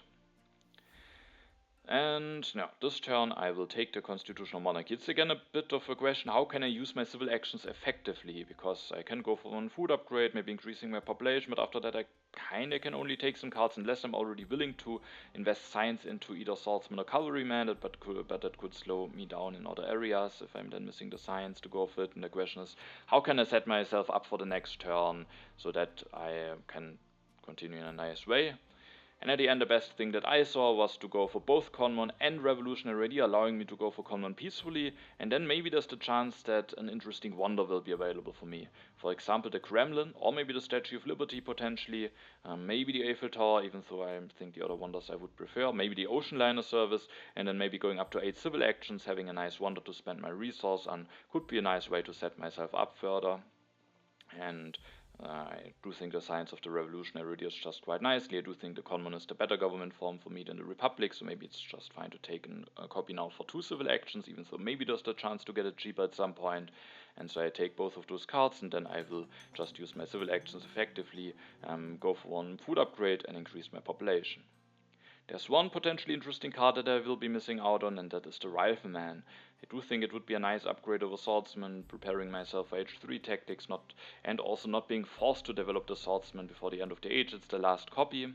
And now, this turn I will take the constitutional monarchy. It's again a bit of a question, how can I use my civil actions effectively? Because I can go for one food upgrade, maybe increasing my population, but after that I kinda can only take some cards unless I'm already willing to invest science into either swordsman or cavalryman, but that could slow me down in other areas if I'm then missing the science to go for it. And the question is, how can I set myself up for the next turn so that I can continue in a nice way? And at the end, the best thing that I saw was to go for both Conmon and Revolutionary Ready, allowing me to go for Conmon peacefully, and then maybe there's the chance that an interesting wonder will be available for me. For example, the Kremlin, or maybe the Statue of Liberty potentially, maybe the Eiffel Tower, even though I think the other wonders I would prefer, maybe the Ocean Liner Service, and then maybe going up to 8 civil actions, having a nice wonder to spend my resource on, could be a nice way to set myself up further. And I do think the science of the Revolutionary Ready is just quite nicely. I do think the Conmon is the better government form for me than the Republic, so maybe it's just fine to take a copy now for 2 civil actions, even though maybe there's the chance to get it cheaper at some point. And so I take both of those cards, and then I will just use my civil actions effectively, go for 1 food upgrade and increase my population. There's one potentially interesting card that I will be missing out on, and that is the Rifleman. I do think it would be a nice upgrade over Swordsman, preparing myself for H3 tactics, and also not being forced to develop the Swordsman before the end of the age. It's the last copy,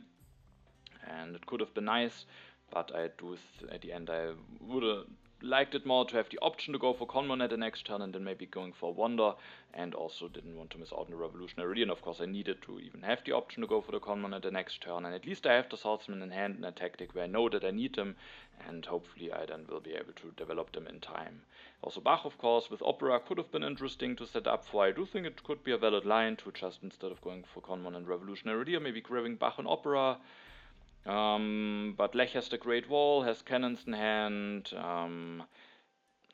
and it could have been nice, but at the end I would have liked it more to have the option to go for Conmon at the next turn and then maybe going for Wonder, and also didn't want to miss out on the Revolutionary Ready, and of course I needed to even have the option to go for the Conmon at the next turn, and at least I have the Swordsman in hand in a tactic where I know that I need them, and hopefully I then will be able to develop them in time. Also Bach, of course, with Opera could have been interesting to set up for. I do think it could be a valid line to just, instead of going for Conmon and Revolutionary Ready, maybe grabbing Bach and Opera. But Lech has the Great Wall, has cannons in hand,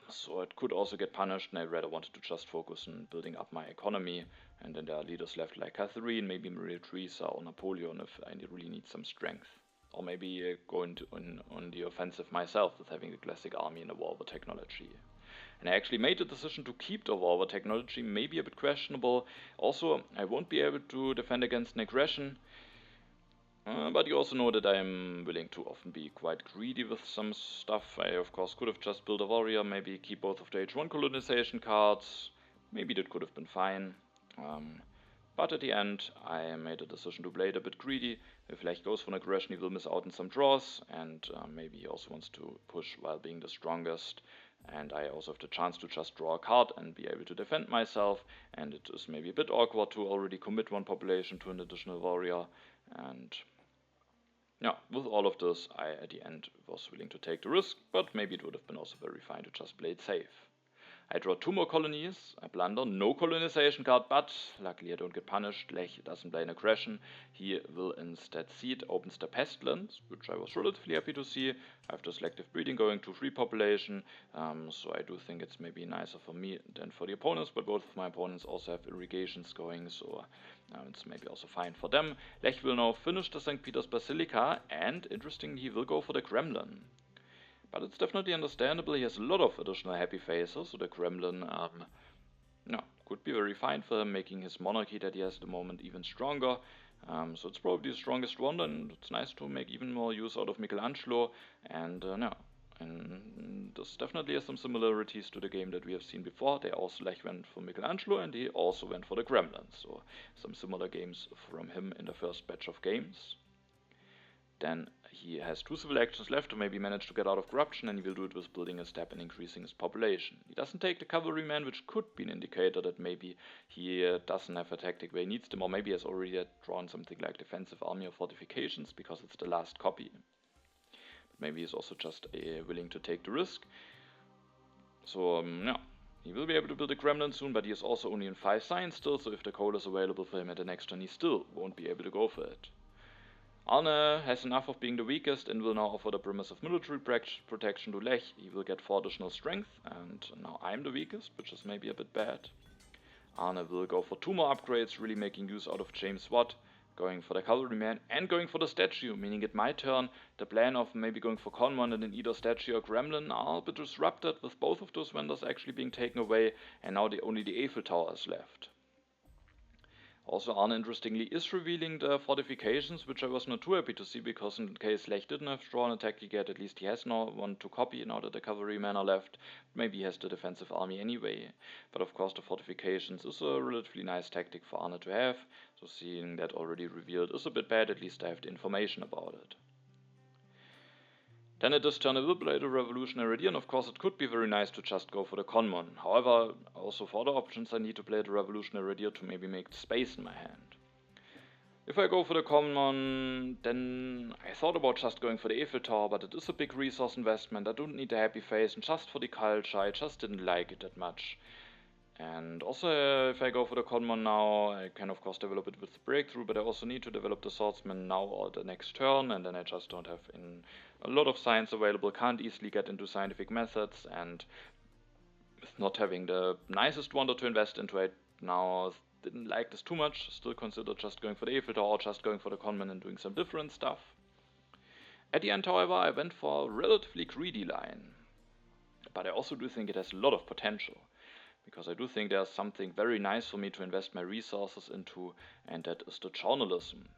so it could also get punished, and I rather wanted to just focus on building up my economy, and then there are leaders left like Catherine, maybe Maria Theresa or Napoleon if I really need some strength. Or maybe going on the offensive myself with having the classic army and a war over technology. And I actually made the decision to keep the war over technology, maybe a bit questionable. Also, I won't be able to defend against an aggression. But you also know that I'm willing to often be quite greedy with some stuff. I of course could have just built a warrior, maybe keep both of the H1 colonization cards. Maybe that could have been fine. But at the end I made a decision to play it a bit greedy. If Lech goes for an aggression, he will miss out on some draws, and maybe he also wants to push while being the strongest. And I also have the chance to just draw a card and be able to defend myself, and it is maybe a bit awkward to already commit 1 population to an additional warrior. And yeah, with all of this, I at the end was willing to take the risk, but maybe it would have been also very fine to just play it safe. I draw 2 more colonies, I blunder, no colonization card, but luckily I don't get punished. Lech doesn't play an aggression, he will instead seed, opens the pestilence, which I was relatively happy to see. I have the selective breeding going to 3 population, so I do think it's maybe nicer for me than for the opponents, but both of my opponents also have irrigations going, so it's maybe also fine for them. Lech will now finish the St. Peter's Basilica, and interestingly he will go for the Kremlin. But it's definitely understandable, he has a lot of additional happy faces, so the Kremlin could be very fine for him, making his monarchy that he has at the moment even stronger. So it's probably the strongest one, and it's nice to make even more use out of Michelangelo, and this definitely has some similarities to the game that we have seen before. They also Lech went for Michelangelo, and he also went for the Kremlin, so some similar games from him in the first batch of games. Then he has 2 civil actions left to maybe manage to get out of corruption, and he will do it with building a step and increasing his population. He doesn't take the cavalryman, which could be an indicator that maybe he doesn't have a tactic where he needs them, or maybe he has already drawn something like defensive army or fortifications because it's the last copy. But maybe he's also just willing to take the risk. So yeah, he will be able to build a Gremlin soon, but he is also only in 5 signs still, so if the coal is available for him at the next turn, he still won't be able to go for it. Arne has enough of being the weakest and will now offer the promise of military protection to Lech. He will get 4 additional strength, and now I'm the weakest, which is maybe a bit bad. Arne will go for 2 more upgrades, really making use out of James Watt, going for the cavalryman and going for the statue, meaning at my turn, the plan of maybe going for Conmon and then either statue or Gremlin are a bit disrupted, with both of those vendors actually being taken away, and now only the Eiffel Tower is left. Also, Arne, interestingly, is revealing the fortifications, which I was not too happy to see, because in case Lech didn't have drawn a tactic yet, at least he has now one to copy now that the cavalrymen are left. Maybe he has the defensive army anyway. But of course, the fortifications is a relatively nice tactic for Arne to have, so seeing that already revealed is a bit bad, at least I have the information about it. Then at this turn I will play the Revolutionary Idea, and of course it could be very nice to just go for the Conmon. However, also for the options I need to play the Revolutionary Idea to maybe make space in my hand. If I go for the Conmon, then I thought about just going for the Eiffel Tower, but it is a big resource investment, I don't need the happy face, and just for the culture I just didn't like it that much. And also, if I go for the Conmon now, I can of course develop it with the breakthrough, but I also need to develop the swordsman now or the next turn, and then I just don't have a lot of science available, can't easily get into scientific methods, and with not having the nicest wonder to invest into, I now didn't like this too much, still considered just going for the Eiffel Tower or just going for the Conmon and doing some different stuff. At the end, however, I went for a relatively greedy line, but I also do think it has a lot of potential. Because I do think there's something very nice for me to invest my resources into, and that is the journalism.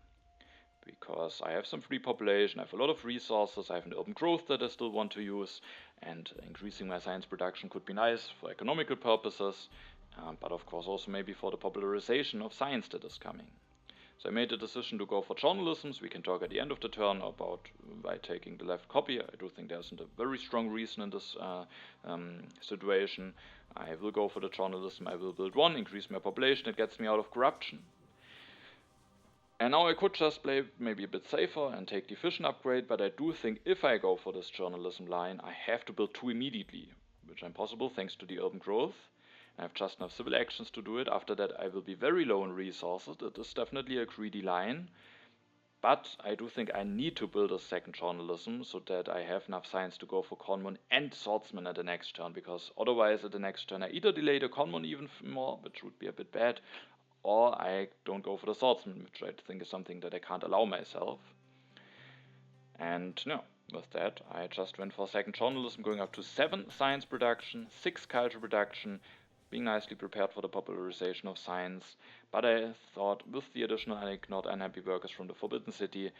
Because I have some free population, I have a lot of resources, I have an urban growth that I still want to use, and increasing my science production could be nice for economical purposes, but of course also maybe for the popularization of science that is coming. So I made the decision to go for journalism. We can talk at the end of the turn about why taking the left copy. I do think there isn't a very strong reason in this situation. I will go for the journalism, I will build 1, increase my population, it gets me out of corruption. And now I could just play maybe a bit safer and take the efficient upgrade, but I do think if I go for this journalism line, I have to build 2 immediately, which is possible thanks to the urban growth. I have just enough civil actions to do it. After that I will be very low in resources. It is definitely a greedy line. But I do think I need to build a second journalism so that I have enough science to go for Conmon and Swordsman at the next turn. Because otherwise at the next turn I either delay the Conmon even more, which would be a bit bad, or I don't go for the Swordsman, which I think is something that I can't allow myself. And no. With that, I just went for second journalism, going up to 7 science production, 6 culture production, being nicely prepared for the popularization of science, but I thought with the additional ignored unhappy workers from the Forbidden City,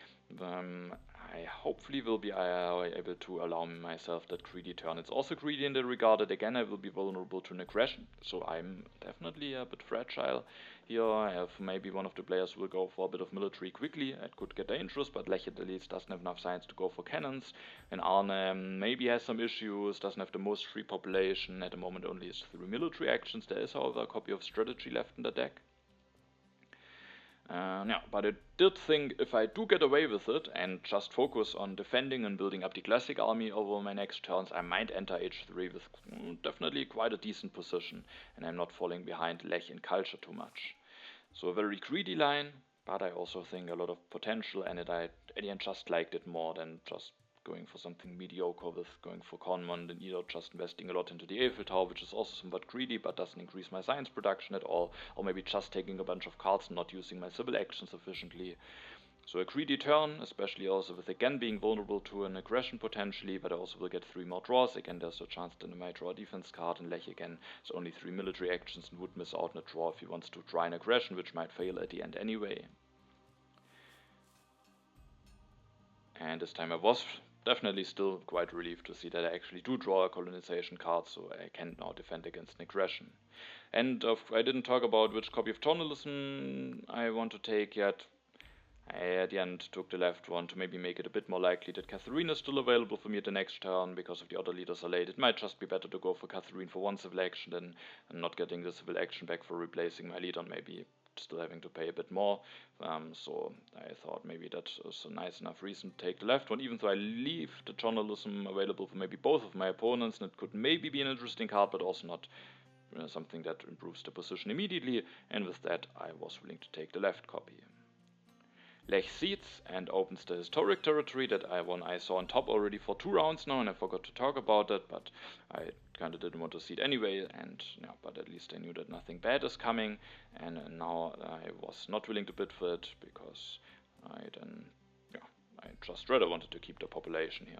I hopefully will be able to allow myself that greedy turn. It's also greedy in the regard that again I will be vulnerable to an aggression, so I'm definitely a bit fragile here. I have maybe one of the players who will go for a bit of military quickly. It could get dangerous, but Lech at least doesn't have enough science to go for cannons, and Arne maybe has some issues, doesn't have the most free population, at the moment only has 3 military actions. There is however a copy of strategy left in the deck. Yeah, but I did think if I do get away with it and just focus on defending and building up the classic army over my next turns, I might enter H3 with definitely quite a decent position, and I'm not falling behind Lech in culture too much. So a very greedy line, but I also think a lot of potential, and I at the end just liked it more than just going for something mediocre with going for Conmon, and either just investing a lot into the Eiffel Tower, which is also somewhat greedy but doesn't increase my science production at all, or maybe just taking a bunch of cards and not using my civil actions sufficiently. So a greedy turn, especially also with again being vulnerable to an aggression potentially, but I also will get 3 more draws. Again, there's a chance that I might draw a defense card, and Lech again has only 3 military actions and would miss out on a draw if he wants to try an aggression, which might fail at the end anyway. And this time I was definitely still quite relieved to see that I actually do draw a colonization card, so I can now defend against an aggression. And I didn't talk about which copy of journalism I want to take yet. I at the end took the left one to maybe make it a bit more likely that Catherine is still available for me at the next turn, because if the other leaders are late, it might just be better to go for Catherine for one civil action than not getting the civil action back for replacing my leader and maybe still having to pay a bit more. So I thought maybe that is a nice enough reason to take the left one, even though I leave the journalism available for maybe both of my opponents, and it could maybe be an interesting card, but also not something that improves the position immediately, and with that I was willing to take the left copy. Lech cedes and opens the historic territory that I saw on top already for 2 rounds now, and I forgot to talk about it, but I kind of didn't want to cede anyway, and yeah, but at least I knew that nothing bad is coming, and now I was not willing to bid for it, because I just rather wanted to keep the population here.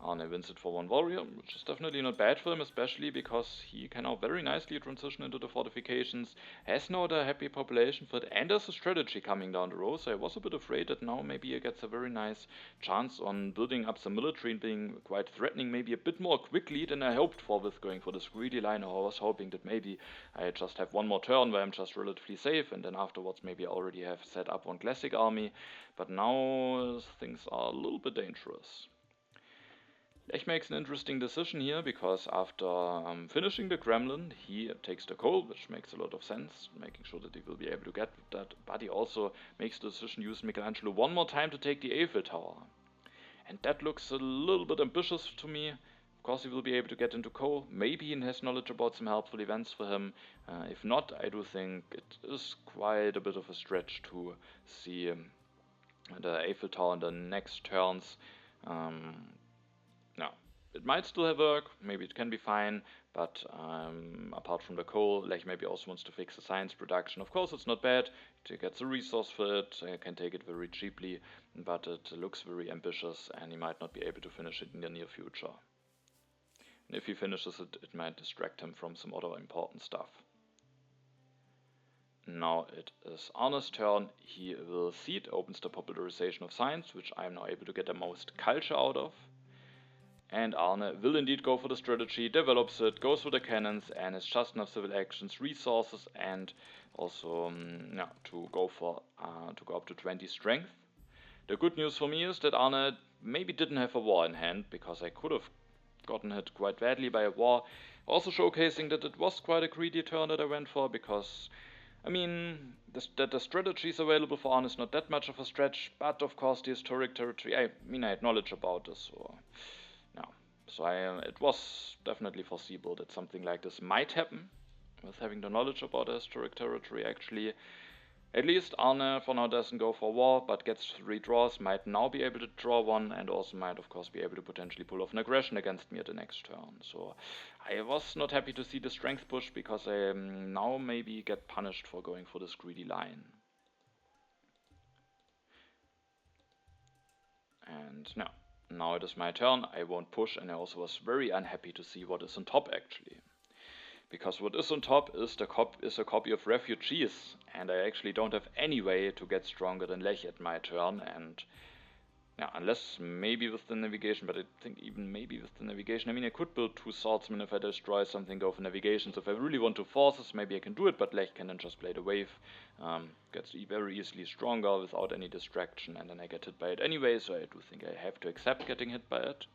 Arne wins it for 1 warrior, which is definitely not bad for him, especially because he can now very nicely transition into the fortifications, has now the happy population for it, and there's a strategy coming down the road, so I was a bit afraid that now maybe he gets a very nice chance on building up some military and being quite threatening maybe a bit more quickly than I hoped for with going for this greedy line, or I was hoping that maybe I just have 1 more turn where I'm just relatively safe, and then afterwards maybe I already have set up 1 classic army, but now things are a little bit dangerous. Lech makes an interesting decision here, because after finishing the Kremlin, he takes the coal, which makes a lot of sense, making sure that he will be able to get that, but he also makes the decision to use Michelangelo 1 more time to take the Eiffel Tower. And that looks a little bit ambitious to me. Of course he will be able to get into coal, maybe he has knowledge about some helpful events for him. If not, I do think it is quite a bit of a stretch to see the Eiffel Tower in the next turns. Now, it might still have work, maybe it can be fine, but apart from the coal, Lech maybe also wants to fix the science production. Of course it's not bad, he gets a resource for it, can take it very cheaply, but it looks very ambitious and he might not be able to finish it in the near future. And if he finishes it, it might distract him from some other important stuff. Now it is Arne's turn. He will cede, opens the popularization of science, which I am now able to get the most culture out of. And Arne will indeed go for the strategy, develops it, goes for the cannons, and has just enough civil actions, resources, and also to go up to 20 strength. The good news for me is that Arne maybe didn't have a war in hand, because I could have gotten hit quite badly by a war. Also showcasing that it was quite a greedy turn that I went for, because I mean, that the strategies available for Arne is not that much of a stretch, but of course the historic territory, I had knowledge about this, so it was definitely foreseeable that something like this might happen, with having the knowledge about the historic territory actually. At least Arne for now doesn't go for war, but gets 3 draws, might now be able to draw 1, and also might of course be able to potentially pull off an aggression against me at the next turn. So I was not happy to see the strength push, because I now maybe get punished for going for this greedy line. And now it is my turn. I won't push, and I also was very unhappy to see what is on top actually. Because what is on top is a copy of Refugees, and I actually don't have any way to get stronger than Lech at my turn, and unless maybe with the navigation, but I think even maybe with the navigation, I mean I could build 2 swordsmen if I destroy something, go for navigation, so if I really want 2 forces, maybe I can do it, but Lech can then just play the wave, gets very easily stronger without any distraction, and then I get hit by it anyway, so I do think I have to accept getting hit by it.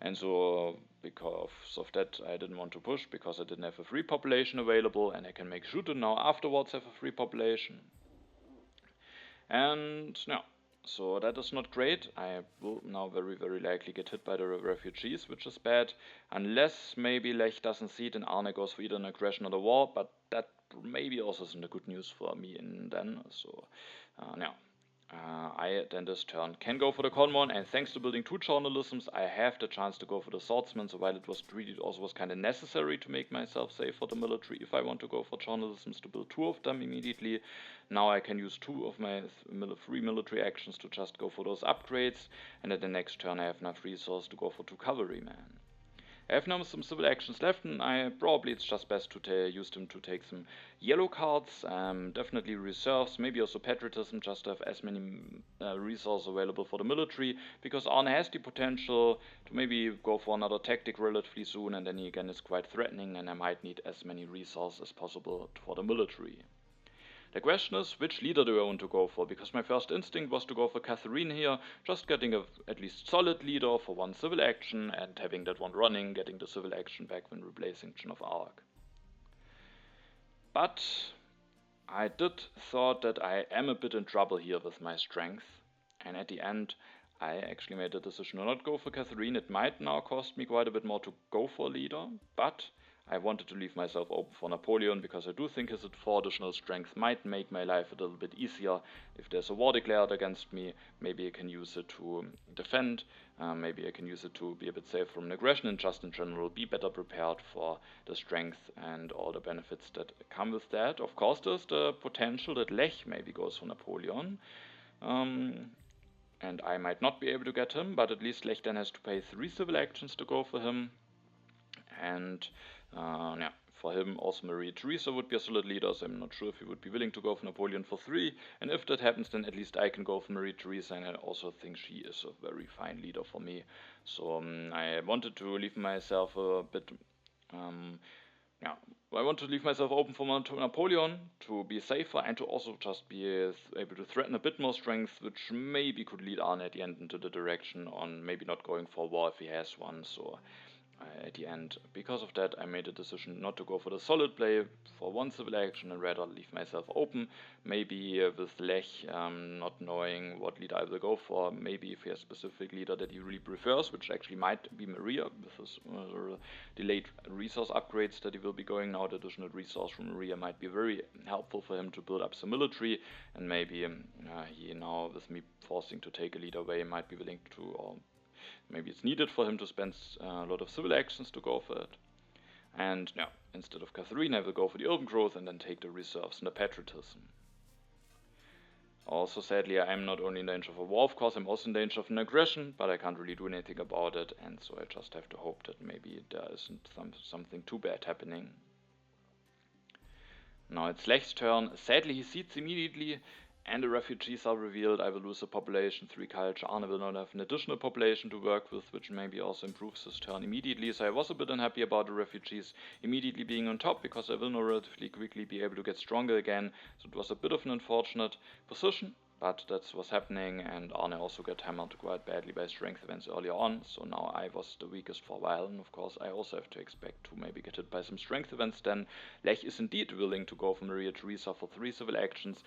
And so because of that I didn't want to push, because I didn't have a free population available, and I can make Shuto now afterwards have a free population. And so that is not great. I will now very likely get hit by the refugees, which is bad, unless maybe Lech doesn't cede and Arne goes for either an aggression or a war, but that maybe also isn't a good news for me then. So I then this turn can go for the Conmon, and thanks to building 2 journalisms I have the chance to go for the swordsman, so while it was greedy, it also was kind of necessary to make myself safe for the military if I want to go for journalisms, to build 2 of them immediately. Now I can use 2 of my 3 military actions to just go for those upgrades, and at the next turn I have enough resource to go for 2 cavalrymen. I have now some civil actions left, and probably it's just best to use them to take some yellow cards, definitely reserves, maybe also patriotism, just to have as many resources available for the military, because Arne has the potential to maybe go for another tactic relatively soon, and then he again is quite threatening, and I might need as many resources as possible for the military. The question is, which leader do I want to go for? Because my first instinct was to go for Catherine here, just getting a at least solid leader for one civil action and having that one running, getting the civil action back when replacing Joan of Arc. But I did thought that I am a bit in trouble here with my strength, and at the end I actually made the decision to not go for Catherine. It might now cost me quite a bit more to go for a leader, but I wanted to leave myself open for Napoleon because I do think his 4 additional strength might make my life a little bit easier. If there's a war declared against me, maybe I can use it to defend, maybe I can use it to be a bit safe from an aggression, and just in general be better prepared for the strength and all the benefits that come with that. Of course, there's the potential that Lech maybe goes for Napoleon. And I might not be able to get him, but at least Lech then has to pay 3 civil actions to go for him. And yeah, for him also Maria Theresa would be a solid leader, so I'm not sure if he would be willing to go for Napoleon for 3. And if that happens, then at least I can go for Maria Theresa, and I also think she is a very fine leader for me. So I wanted to leave myself a bit, yeah, I want to leave myself open for Napoleon to be safer and to also just be able to threaten a bit more strength, which maybe could lead Arne at the end into the direction on maybe not going for war if he has one. So at the end, because of that, I made a decision not to go for the solid play for one civil action and rather leave myself open. Maybe with Lech not knowing what leader I will go for, maybe if he has a specific leader that he really prefers, which actually might be Maria with his delayed resource upgrades that he will be going now. The additional resource from Maria might be very helpful for him to build up some military, and maybe he now, with me forcing to take a leader away, might be willing to, or maybe it's needed for him to spend a lot of civil actions to go for it. And yeah, instead of Catherine, I will go for the urban growth and then take the reserves and the patriotism. Also, sadly, I am not only in danger of a war, of course, I'm also in danger of an aggression, but I can't really do anything about it, and so I just have to hope that maybe there isn't something too bad happening. Now it's Lech's turn. Sadly, he cedes immediately, and the refugees are revealed. I will lose a population, 3 culture. Arne will not have an additional population to work with, which maybe also improves his turn immediately. So I was a bit unhappy about the refugees immediately being on top, because I will now relatively quickly be able to get stronger again. So it was a bit of an unfortunate position, but that's what's happening, and Arne also got hammered quite badly by strength events earlier on. So now I was the weakest for a while, and of course I also have to expect to maybe get hit by some strength events. Then Lech is indeed willing to go for Maria Theresa for 3 civil actions.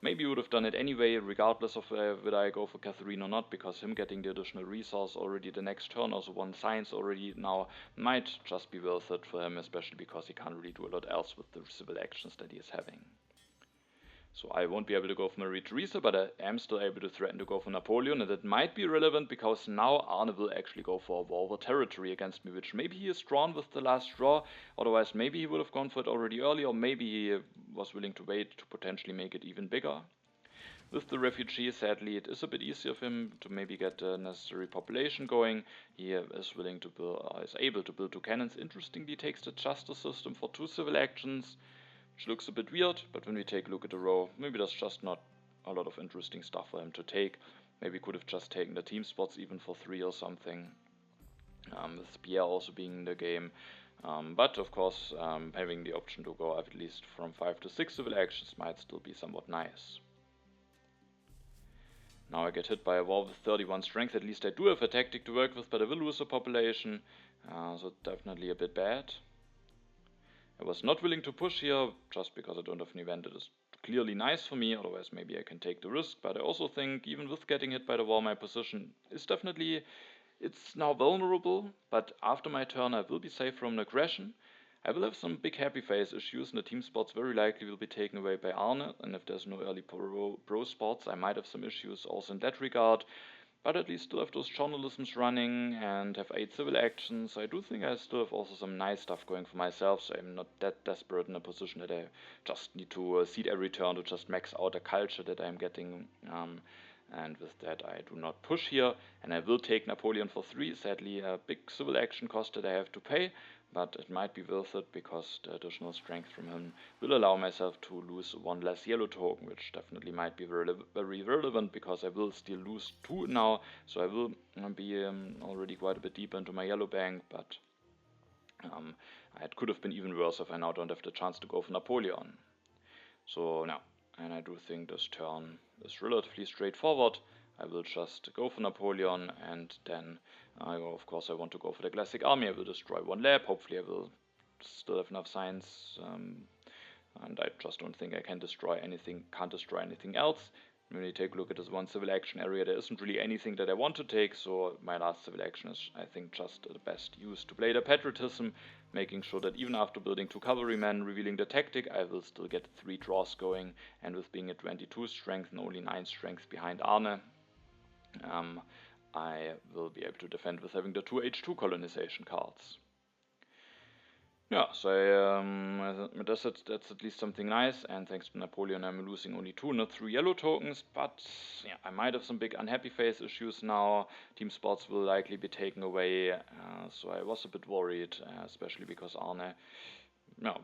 Maybe he would have done it anyway, regardless of whether I go for Catherine or not, because him getting the additional resource already the next turn, also 1 science already now, might just be worth it for him, especially because he can't really do a lot else with the civil actions that he is having. So I won't be able to go for Maria Theresa, but I am still able to threaten to go for Napoleon, and that might be relevant because now Arne will actually go for a war over territory against me, which maybe he is drawn with the last draw. Otherwise, maybe he would have gone for it already earlier, or maybe he was willing to wait to potentially make it even bigger. With the refugees, sadly, it is a bit easier for him to maybe get the necessary population going. He is willing to build, is able to build 2 cannons. Interestingly, takes the justice system for 2 civil actions, which looks a bit weird, but when we take a look at the row, maybe there's just not a lot of interesting stuff for him to take. Maybe could have just taken the team spots even for 3 or something, with Pierre also being in the game. But of course, having the option to go at least from 5 to 6 civil actions might still be somewhat nice. Now I get hit by a war with 31 strength. At least I do have a tactic to work with, but I will lose a population, so definitely a bit bad. I was not willing to push here, just because I don't have an event that is clearly nice for me, otherwise maybe I can take the risk, but I also think even with getting hit by the war, my position is definitely, it's now vulnerable, but after my turn I will be safe from an aggression. I will have some big happy face issues, and the team spots very likely will be taken away by Arne, and if there's no early pro spots, I might have some issues also in that regard. But at least still have those journalisms running and have 8 civil actions. I do think I still have also some nice stuff going for myself, so I'm not that desperate in a position that I just need to seed every turn to just max out a culture that I'm getting. And with that I do not push here, and I will take Napoleon for 3, sadly a big civil action cost that I have to pay, but it might be worth it because the additional strength from him will allow myself to lose 1 less yellow token, which definitely might be very relevant because I will still lose 2 now, so I will be already quite a bit deep into my yellow bank, but it could have been even worse if I now don't have the chance to go for Napoleon. So now and I do think this turn is relatively straightforward. I will just go for Napoleon, and then of course I want to go for the classic army. I will destroy one lab. Hopefully I will still have enough science, and I just don't think I can't destroy anything else. When you take a look at this one civil action area, there isn't really anything that I want to take, so my last civil action is, I think, just the best use to play the patriotism, making sure that even after building 2 cavalrymen, revealing the tactic, I will still get 3 draws going, and with being at 22 strength and only 9 strength behind Arne, I will be able to defend with having the 2 H2 colonization cards. Yeah, so that's at least something nice, and thanks to Napoleon I'm losing only 2, not 3 yellow tokens, but yeah, I might have some big unhappy face issues now. Team spots will likely be taken away, so I was a bit worried, especially because Arne,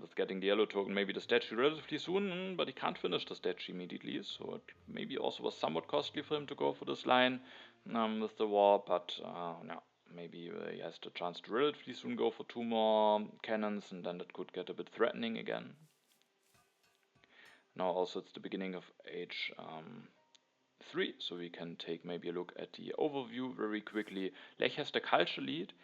with getting the yellow token, maybe the statue relatively soon, but he can't finish the statue immediately, so it maybe also was somewhat costly for him to go for this line with the war, but no. Maybe he has the chance to relatively soon go for 2 more cannons, and then that could get a bit threatening again. Now also it's the beginning of age 3, so we can take maybe a look at the overview very quickly. Lech has the culture lead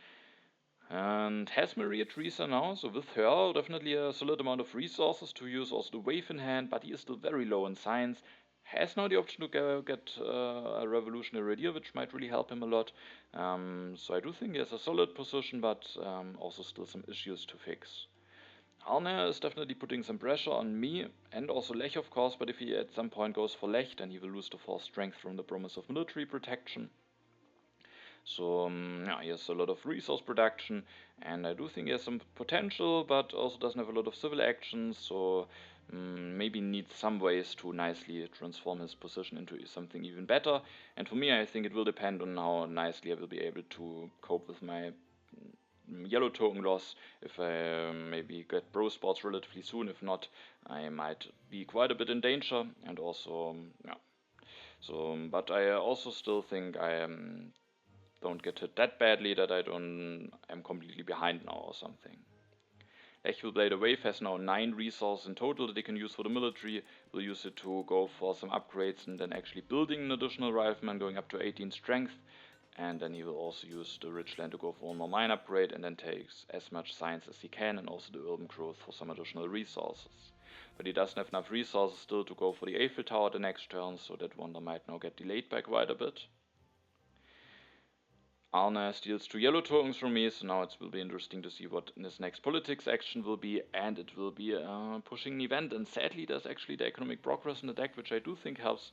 and has Maria Theresa now, so with her definitely a solid amount of resources to use, also the wave in hand, but he is still very low in science. Has now the option to get a revolutionary idea, which might really help him a lot. So I do think he has a solid position, but also still some issues to fix. Arne is definitely putting some pressure on me, and also Lech of course, but if he at some point goes for Lech, then he will lose the 4 strength from the promise of military protection. So he has a lot of resource production, and I do think he has some potential, but also doesn't have a lot of civil actions, so maybe needs some ways to nicely transform his position into something even better. And for me, I think it will depend on how nicely I will be able to cope with my yellow token loss. If I maybe get pro sports relatively soon, if not, I might be quite a bit in danger. And also, but I also still think I don't get hit that badly that I'm completely behind now or something. Lech will play the wave, has now 9 resources in total that he can use for the military, will use it to go for some upgrades and then actually building an additional rifleman going up to 18 strength, and then he will also use the rich land to go for one more mine upgrade and then takes as much science as he can and also the urban growth for some additional resources. But he doesn't have enough resources still to go for the Eiffel Tower the next turn, so that wonder might now get delayed by quite a bit. Arne steals 2 yellow tokens from me, so now it will be interesting to see what his next politics action will be, and it will be pushing an event, and sadly there's actually the economic progress in the deck, which I do think helps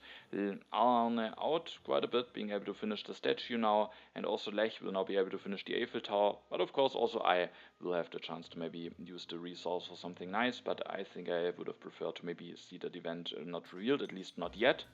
Arne out quite a bit, being able to finish the statue now, and also Lech will now be able to finish the Eiffel Tower, but of course also I will have the chance to maybe use the resource for something nice, but I think I would have preferred to maybe see that event not revealed, at least not yet.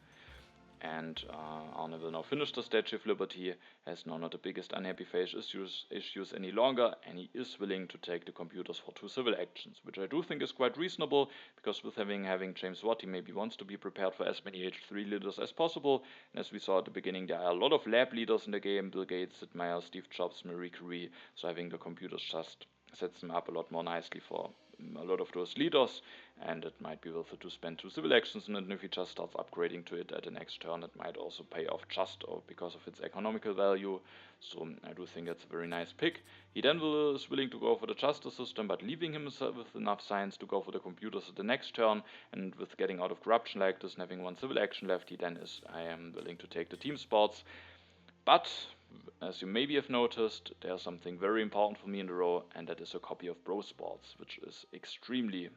And Arne will now finish the Statue of Liberty, has now not the biggest unhappy face issues any longer, and he is willing to take the computers for 2 civil actions, which I do think is quite reasonable, because with having James Watt, he maybe wants to be prepared for as many H3 leaders as possible, and as we saw at the beginning, there are a lot of lab leaders in the game, Bill Gates, Sid Meier, Steve Jobs, Marie Curie, so having the computers just sets them up a lot more nicely for a lot of those leaders, and it might be worth it to spend 2 civil actions, and if he just starts upgrading to it at the next turn, it might also pay off just because of its economical value, so I do think that's a very nice pick. He then is willing to go for the justice system, but leaving himself with enough science to go for the computers at the next turn, and with getting out of corruption like this and having 1 civil action left, he then I am willing to take the team sports. But, as you maybe have noticed, there's something very important for me in the row, and that is a copy of Pro Sports, which is extremely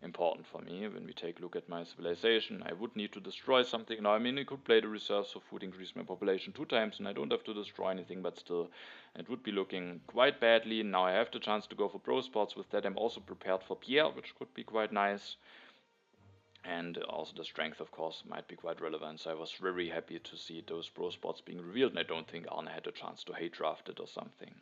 important for me. When we take a look at my civilization, I would need to destroy something. Now, I mean, I could play the reserves for food, increase my population 2 times, and I don't have to destroy anything, but still, it would be looking quite badly. Now I have the chance to go for Pro Sports. With that, I'm also prepared for Pierre, which could be quite nice. And also the strength, of course, might be quite relevant, so I was very happy to see those pro spots being revealed, and I don't think Arne had a chance to hate draft it or something.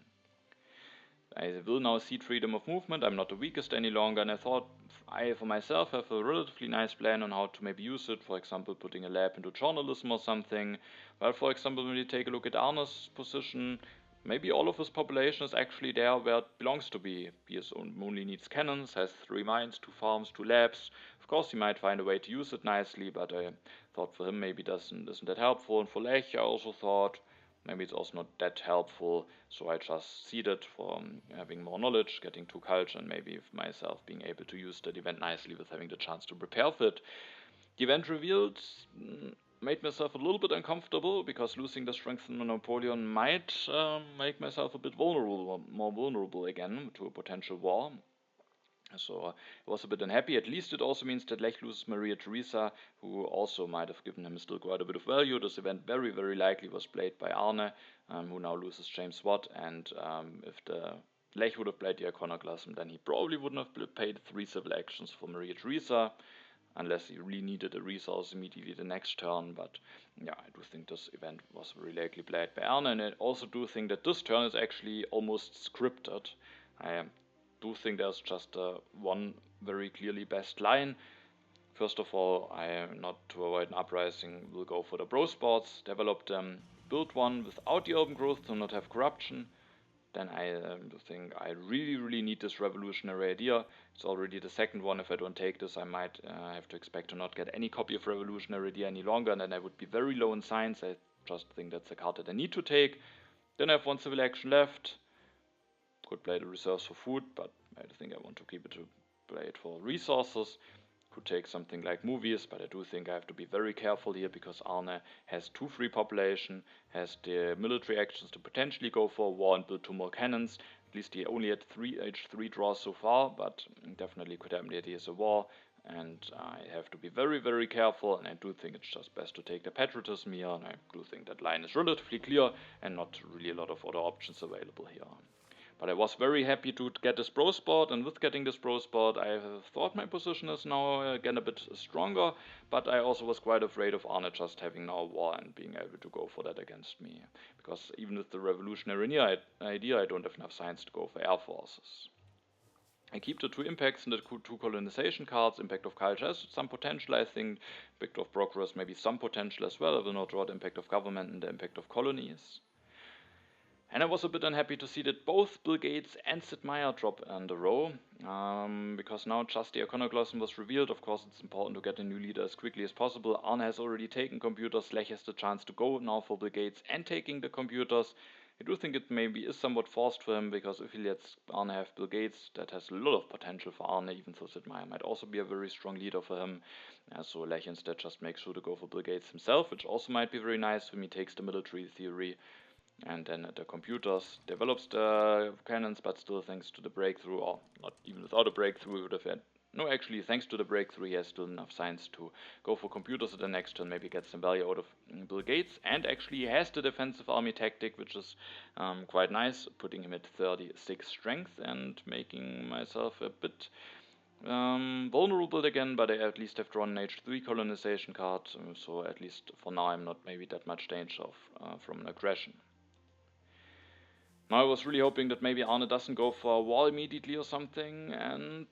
I will now cede freedom of movement, I'm not the weakest any longer, and I thought I, for myself, have a relatively nice plan on how to maybe use it, for example, putting a lab into journalism or something. Well, for example, when you take a look at Arne's position, maybe all of his population is actually there where it belongs to be. He only needs cannons, has 3 mines, 2 farms, 2 labs. Of course, he might find a way to use it nicely, but I thought for him maybe isn't that helpful. And for Lech, I also thought maybe it's also not that helpful, so I just ceded for having more knowledge, getting 2 culture, and maybe myself being able to use that event nicely with having the chance to prepare for it. The event revealed made myself a little bit uncomfortable because losing the strength in Napoleon might make myself a bit vulnerable, more vulnerable again to a potential war. So I was a bit unhappy. At least it also means that Lech loses Maria Theresa, who also might have given him still quite a bit of value. This event very, very likely was played by Arne, who now loses James Watt. And if the Lech would have played the Iconoclasm, then he probably wouldn't have paid 3 civil actions for Maria Theresa, unless he really needed a resource immediately the next turn. But yeah, I do think this event was very likely played by Arne, and I also do think that this turn is actually almost scripted. I do think there's just one very clearly best line. First of all, I, not to avoid an uprising, will go for the bro sports, develop them, build one without the urban growth to not have corruption. Then I think I really need this revolutionary idea. It's already the second one. If I don't take this, I might have to expect to not get any copy of revolutionary idea any longer, and then I would be very low in science. I just think that's a card that I need to take. Then I have 1 civil action left. Could play the reserves for food, but I think I want to keep it to play it for resources. Could take something like movies, but I do think I have to be very careful here because Arne has 2 free population, has the military actions to potentially go for a war and build 2 more cannons. At least he only had 3 H3 draws so far, but definitely could happen that he has a war, and I have to be very careful, and I do think it's just best to take the patriotism here, and I do think that line is relatively clear and not really a lot of other options available here. But I was very happy to get this pro sport, and with getting this pro sport, I thought my position is now again a bit stronger, but I also was quite afraid of Arne just having now a war and being able to go for that against me. Because even with the revolutionary idea, I don't have enough science to go for air forces. I keep the 2 impacts and the 2 colonization cards. Impact of culture has some potential, I think. Impact of progress maybe some potential as well. I will not draw the impact of government and the impact of colonies. And I was a bit unhappy to see that both Bill Gates and Sid Meier drop in the row, because now just the Iconoclasm was revealed. Of course, it's important to get a new leader as quickly as possible. Arne has already taken computers. Lech has the chance to go now for Bill Gates and taking the computers. I do think it maybe is somewhat forced for him, because if he lets Arne have Bill Gates, that has a lot of potential for Arne, even though Sid Meier might also be a very strong leader for him. So Lech instead just makes sure to go for Bill Gates himself, which also might be very nice when he takes the military theory. And then the computers develops the cannons, but still thanks to the breakthrough, or not even without a breakthrough, we would have had, no, actually thanks to the breakthrough he has still enough science to go for computers at the next turn, maybe get some value out of Bill Gates, and actually he has the defensive army tactic, which is quite nice, putting him at 36 strength and making myself a bit vulnerable again, but I at least have drawn an H3 colonization card, so at least for now I'm not maybe that much danger of, from an aggression. Now I was really hoping that maybe Arne doesn't go for a wall immediately or something, and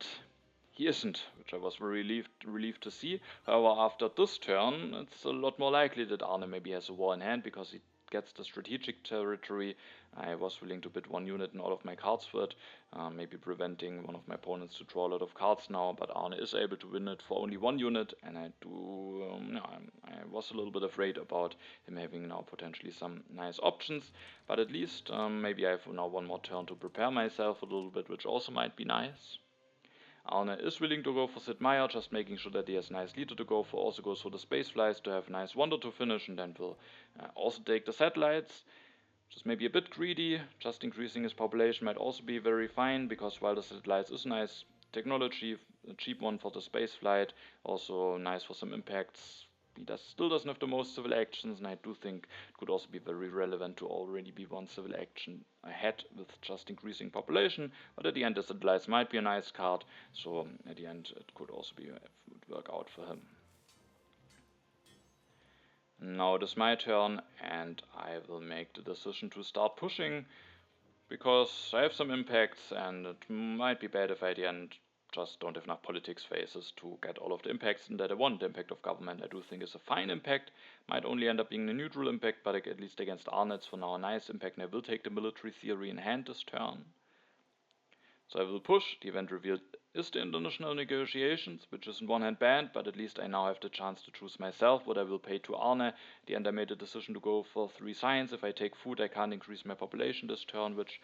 he isn't, which I was very relieved to see. However, after this turn, it's a lot more likely that Arne maybe has a war in hand, because he gets the strategic territory. I was willing to bid 1 unit in all of my cards for it, maybe preventing one of my opponents to draw a lot of cards now, but Arne is able to win it for only 1 unit, and I was a little bit afraid about him having now potentially some nice options, but at least maybe I have now 1 more turn to prepare myself a little bit, which also might be nice. Arne is willing to go for Sid Meier, just making sure that he has a nice leader to go for, also goes for the space flies to have a nice wonder to finish, and then will also take the satellites. Just maybe a bit greedy, just increasing his population might also be very fine, because while the satellites is nice technology, a cheap one for the space flight, also nice for some impacts. He still doesn't have the most civil actions, and I do think it could also be very relevant to already be 1 civil action ahead with just increasing population, but at the end the satellites might be a nice card, so at the end it could also would work out for him. Now it is my turn, and I will make the decision to start pushing, because I have some impacts, and it might be bad if I at the end just don't have enough politics phases to get all of the impacts and that I want. The impact of government I do think is a fine impact, might only end up being a neutral impact, but at least against Arne it's for now a nice impact, and I will take the military theory in hand this turn. So I will push. The event revealed is the international negotiations, which is on one hand banned, but at least I now have the chance to choose myself what I will pay to Arne. At the end I made a decision to go for 3 science. If I take food I can't increase my population this turn, which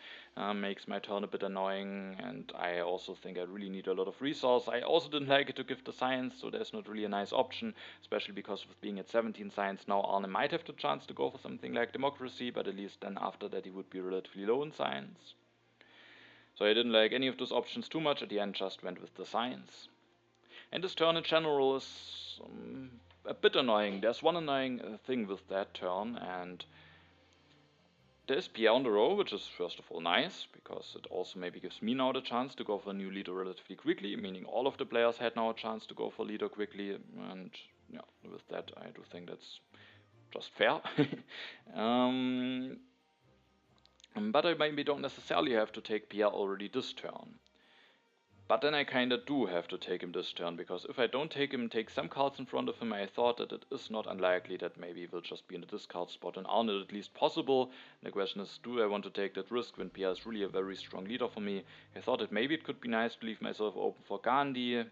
makes my turn a bit annoying, and I also think I really need a lot of resource. I also didn't like it to give the science, so there's not really a nice option, especially because with being at 17 science now Arne might have the chance to go for something like democracy, but at least then after that he would be relatively low in science. So I didn't like any of those options too much, at the end just went with the science. And this turn in general is a bit annoying. There's one annoying thing with that turn, and there's Pierre on the row, which is first of all nice, because it also maybe gives me now the chance to go for a new leader relatively quickly, meaning all of the players had now a chance to go for leader quickly, and yeah, with that I do think that's just fair. But I maybe don't necessarily have to take Pierre already this turn. But then I kinda do have to take him this turn, because if I don't take him and take some cards in front of him, I thought that it is not unlikely that maybe he will just be in the discard spot and Arne at least possible. And the question is, do I want to take that risk when Pierre is really a very strong leader for me? I thought that maybe it could be nice to leave myself open for Gandhi,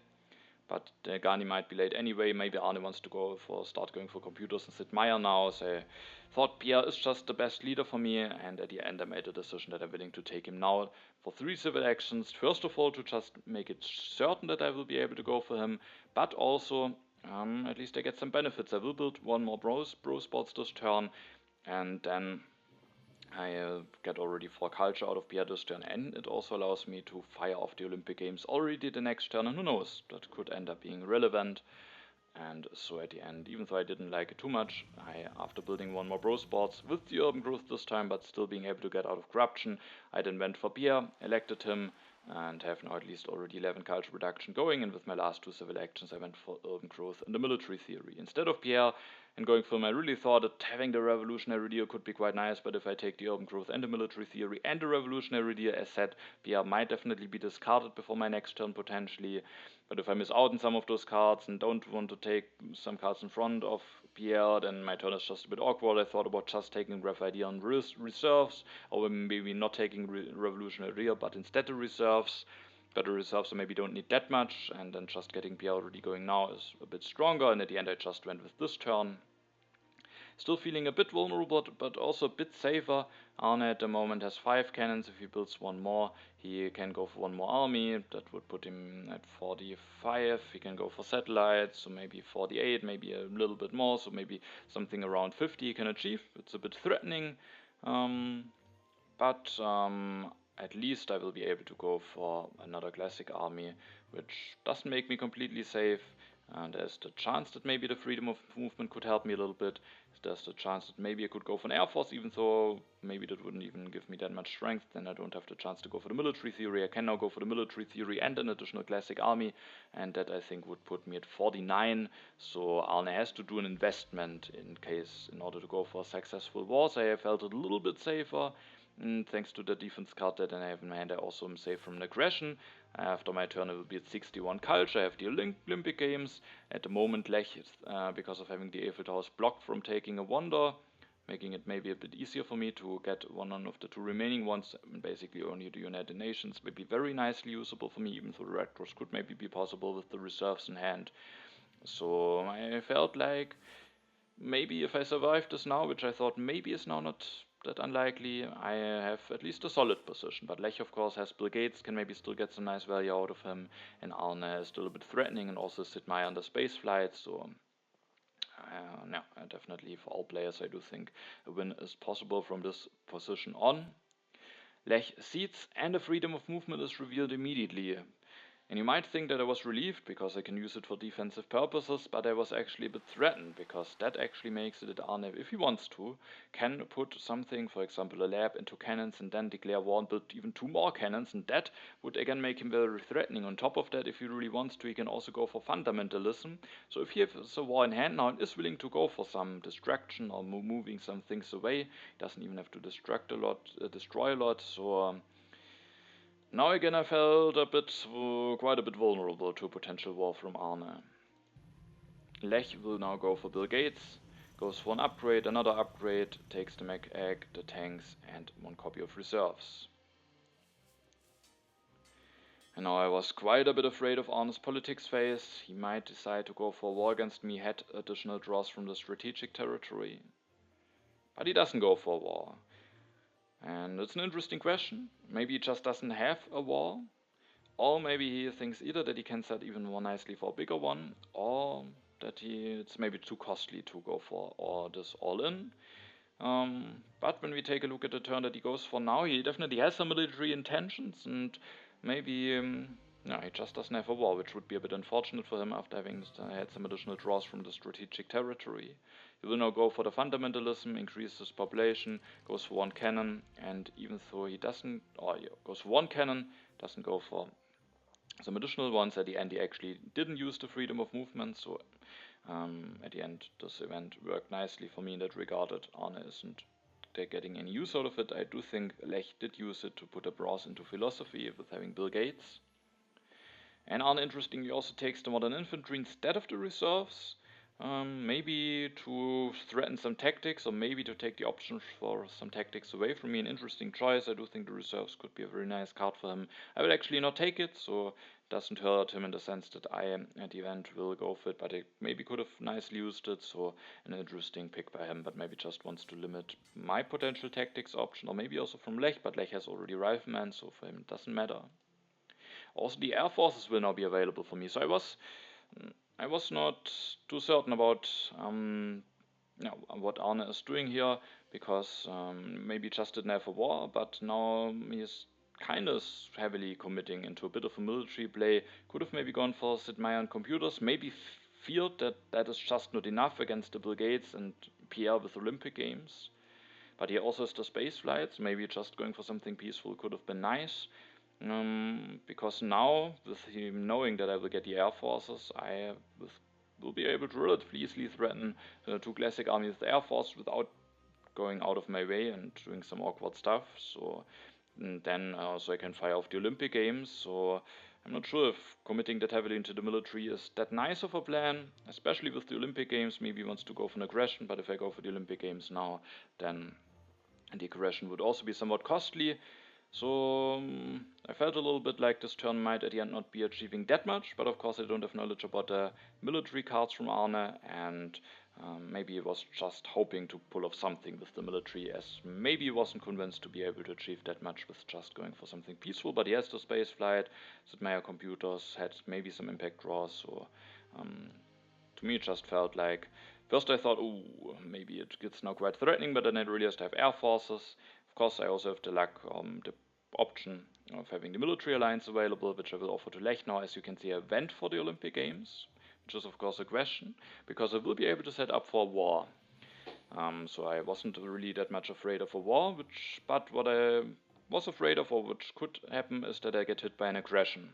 but Gandhi might be late anyway. Maybe Arne wants to start going for computers and Sid Meier now, so I thought Pierre is just the best leader for me, and at the end I made a decision that I'm willing to take him now for 3 civil actions. First of all, to just make it certain that I will be able to go for him, but also at least I get some benefits. I will build 1 more bro spots this turn, and then I get already 4 culture out of Pierre this turn, and it also allows me to fire off the Olympic Games already the next turn, and who knows, that could end up being relevant. And so at the end, even though I didn't like it too much, after building 1 more bro sports with the urban growth this time, but still being able to get out of corruption, I then went for Pierre, elected him, and have now at least already 11 culture production going, and with my last 2 civil actions I went for urban growth and the military theory instead of Pierre. And going for him, I really thought that having the revolutionary deal could be quite nice, but if I take the urban growth and the military theory and the revolutionary deal, as said, Pierre might definitely be discarded before my next turn potentially. But if I miss out on some of those cards and don't want to take some cards in front of Pierre, then my turn is just a bit awkward. I thought about just taking Graphite on reserves, or maybe not taking revolutionary deal, but instead the reserves. But the reserves I maybe don't need that much, and then just getting Pierre already going now is a bit stronger, and at the end I just went with this turn. Still feeling a bit vulnerable, but also a bit safer. Arne at the moment has 5 cannons. If he builds 1 more, he can go for 1 more army. That would put him at 45. He can go for satellites, so maybe 48, maybe a little bit more, so maybe something around 50 he can achieve. It's a bit threatening, but at least I will be able to go for another classic army, which doesn't make me completely safe. And there's the chance that maybe the freedom of movement could help me a little bit. There's the chance that maybe I could go for an air force, even though maybe that wouldn't even give me that much strength. Then I don't have the chance to go for the military theory. I can now go for the military theory and an additional classic army, and that I think would put me at 49. So Arne has to do an investment in order to go for a successful war. So I felt a little bit safer. Thanks to the defense card that I have in my hand, I also am safe from an aggression. After my turn, it will be at 61 culture. I have the Olympic Games. At the moment, Lech, because of having the Eiffel Tower blocked from taking a wonder, making it maybe a bit easier for me to get 1 of the 2 remaining ones. Basically, only the United Nations will be very nicely usable for me, even though the Red Cross could maybe be possible with the reserves in hand. So I felt like maybe if I survive this now, which I thought maybe is now not that unlikely, I have at least a solid position. But Lech, of course, has brigades, can maybe still get some nice value out of him, and Arne is still a bit threatening, and also Sid Meier on the space flight, so no, definitely for all players I do think a win is possible from this position on. Lech seats and the freedom of movement is revealed immediately. And you might think that I was relieved because I can use it for defensive purposes, but I was actually a bit threatened, because that actually makes it that Arne, if he wants to, can put something, for example a lab, into cannons and then declare war and build even 2 more cannons, and that would again make him very threatening. On top of that, if he really wants to, he can also go for fundamentalism. So if he has a war in hand now and is willing to go for some destruction or moving some things away, he doesn't even have to destroy a lot, so Now again I felt quite a bit vulnerable to a potential war from Arne. Lech will now go for Bill Gates, goes for an upgrade, another upgrade, takes the mech egg, the tanks and one copy of reserves. And now I was quite a bit afraid of Arne's politics phase. He might decide to go for a war against me, had additional draws from the strategic territory. But he doesn't go for a war. And it's an interesting question. Maybe he just doesn't have a war, or maybe he thinks either that he can set even more nicely for a bigger one, or that it's maybe too costly to go for all this all in. But when we take a look at the turn that he goes for now, he definitely has some military intentions, and maybe he just doesn't have a war, which would be a bit unfortunate for him after having had some additional draws from the strategic territory. He will now go for the fundamentalism, increase his population, goes for one cannon, and even though he doesn't, or he goes for one cannon, doesn't go for some additional ones, at the end he actually didn't use the freedom of movement, so at the end this event worked nicely for me in that regard. That Arne isn't getting any use out of it. I do think Lech did use it to put a browse into philosophy with having Bill Gates. And Arne interestingly also takes the modern infantry instead of the reserves, maybe to threaten some tactics, or maybe to take the option for some tactics away from me. An interesting choice. I do think the reserves could be a very nice card for him. I will actually not take it, so it doesn't hurt him in the sense that I at the end will go for it, but I maybe could have nicely used it, so an interesting pick by him, but maybe just wants to limit my potential tactics option, or maybe also from Lech, but Lech has already Rifleman, so for him it doesn't matter. Also, the air forces will now be available for me. So I was not too certain about what Arne is doing here, because maybe just didn't have a war, but now he's kind of heavily committing into a bit of a military play. Could have maybe gone for Sid Meier on computers, maybe feared that that is just not enough against the Bill Gates and Pierre with Olympic Games. But he also has the space flights, maybe just going for something peaceful could have been nice. Because now, with him knowing that I will get the air forces, I will be able to relatively easily threaten two classic armies with the air force without going out of my way and doing some awkward stuff. So then also I can fire off the Olympic Games. So I'm not sure if committing that heavily into the military is that nice of a plan, especially with the Olympic Games. Maybe he wants to go for an aggression, but if I go for the Olympic Games now, then the aggression would also be somewhat costly. So I felt a little bit like this turn might at the end not be achieving that much, but of course I don't have knowledge about the military cards from Arne, and maybe he was just hoping to pull off something with the military, as maybe he wasn't convinced to be able to achieve that much with just going for something peaceful. But he has the space flight, Sid Meier computers, had maybe some impact draws, so to me it just felt like, first I thought, oh, maybe it gets now quite threatening, but then I realized I have air forces. Of course I also have the luck, the option of having the military alliance available, which I will offer to Lech now. As you can see, I went for the Olympic Games, which is of course a question, because I will be able to set up for a war. So I wasn't really that much afraid of a war, but what I was afraid of, or which could happen, is that I get hit by an aggression.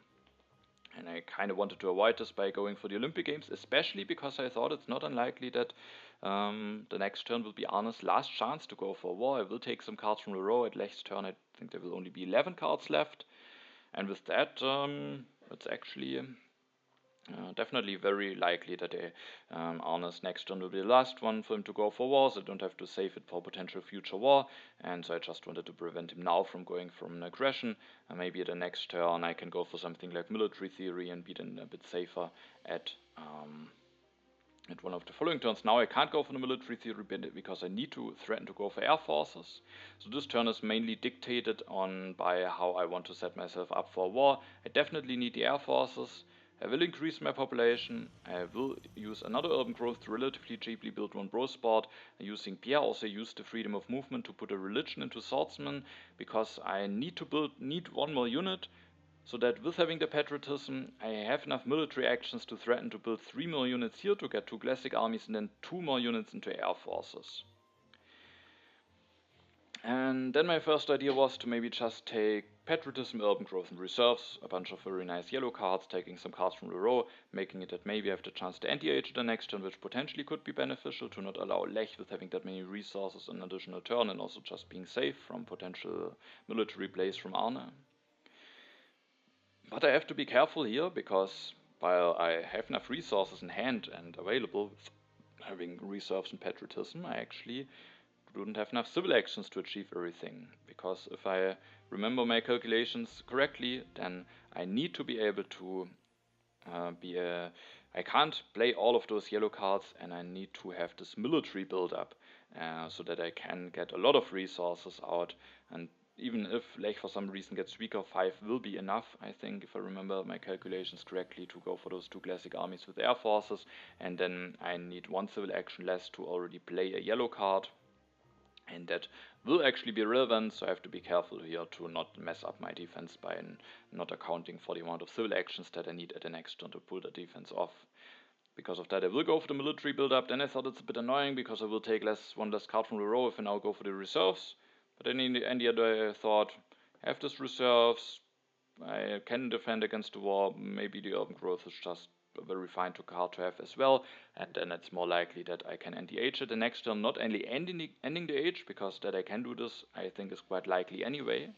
And I kind of wanted to avoid this by going for the Olympic Games, especially because I thought it's not unlikely that the next turn will be Arne's last chance to go for a war. I will take some cards from the row. At Lech's turn, I think there will only be 11 cards left. And with that, it's actually definitely very likely that Arne's next turn will be the last one for him to go for war, so I don't have to save it for a potential future war. And so I just wanted to prevent him now from going from an aggression. And maybe at the next turn I can go for something like military theory and be then a bit safer at one of the following turns. Now I can't go for the military theory because I need to threaten to go for air forces. So this turn is mainly dictated by how I want to set myself up for a war. I definitely need the air forces. I will increase my population. I will use another urban growth to relatively cheaply build one bro spot. Using Pierre, also use the freedom of movement to put a religion into swordsman, because I need one more unit, so that with having the patriotism, I have enough military actions to threaten to build 3 more units here to get 2 classic armies and then 2 more units into air forces. And then my first idea was to maybe just take patriotism, urban growth and reserves, a bunch of very nice yellow cards, taking some cards from the row, making it that maybe I have the chance to anti-age the next turn, which potentially could be beneficial to not allow Lech with having that many resources an additional turn, and also just being safe from potential military plays from Arne. But I have to be careful here, because while I have enough resources in hand and available, with having reserves and patriotism, I actually don't have enough civil actions to achieve everything. Because if I remember my calculations correctly, then I need to be able to I can't play all of those yellow cards, and I need to have this military build up so that I can get a lot of resources out. And even if Lech for some reason gets weaker, 5 will be enough, I think, if I remember my calculations correctly, to go for those 2 classic armies with air forces. And then I need 1 civil action less to already play a yellow card. And that will actually be relevant, so I have to be careful here to not mess up my defense by not accounting for the amount of civil actions that I need at the next turn to pull the defense off. Because of that, I will go for the military build-up. Then I thought it's a bit annoying, because I will take one less card from the row if I now go for the reserves. But then in the end, I thought, I have this reserves, I can defend against the war, maybe the urban growth is just a very fine card to have as well, and then it's more likely that I can end the age at the next turn, not only ending the age, because that I can do this, I think is quite likely anyway.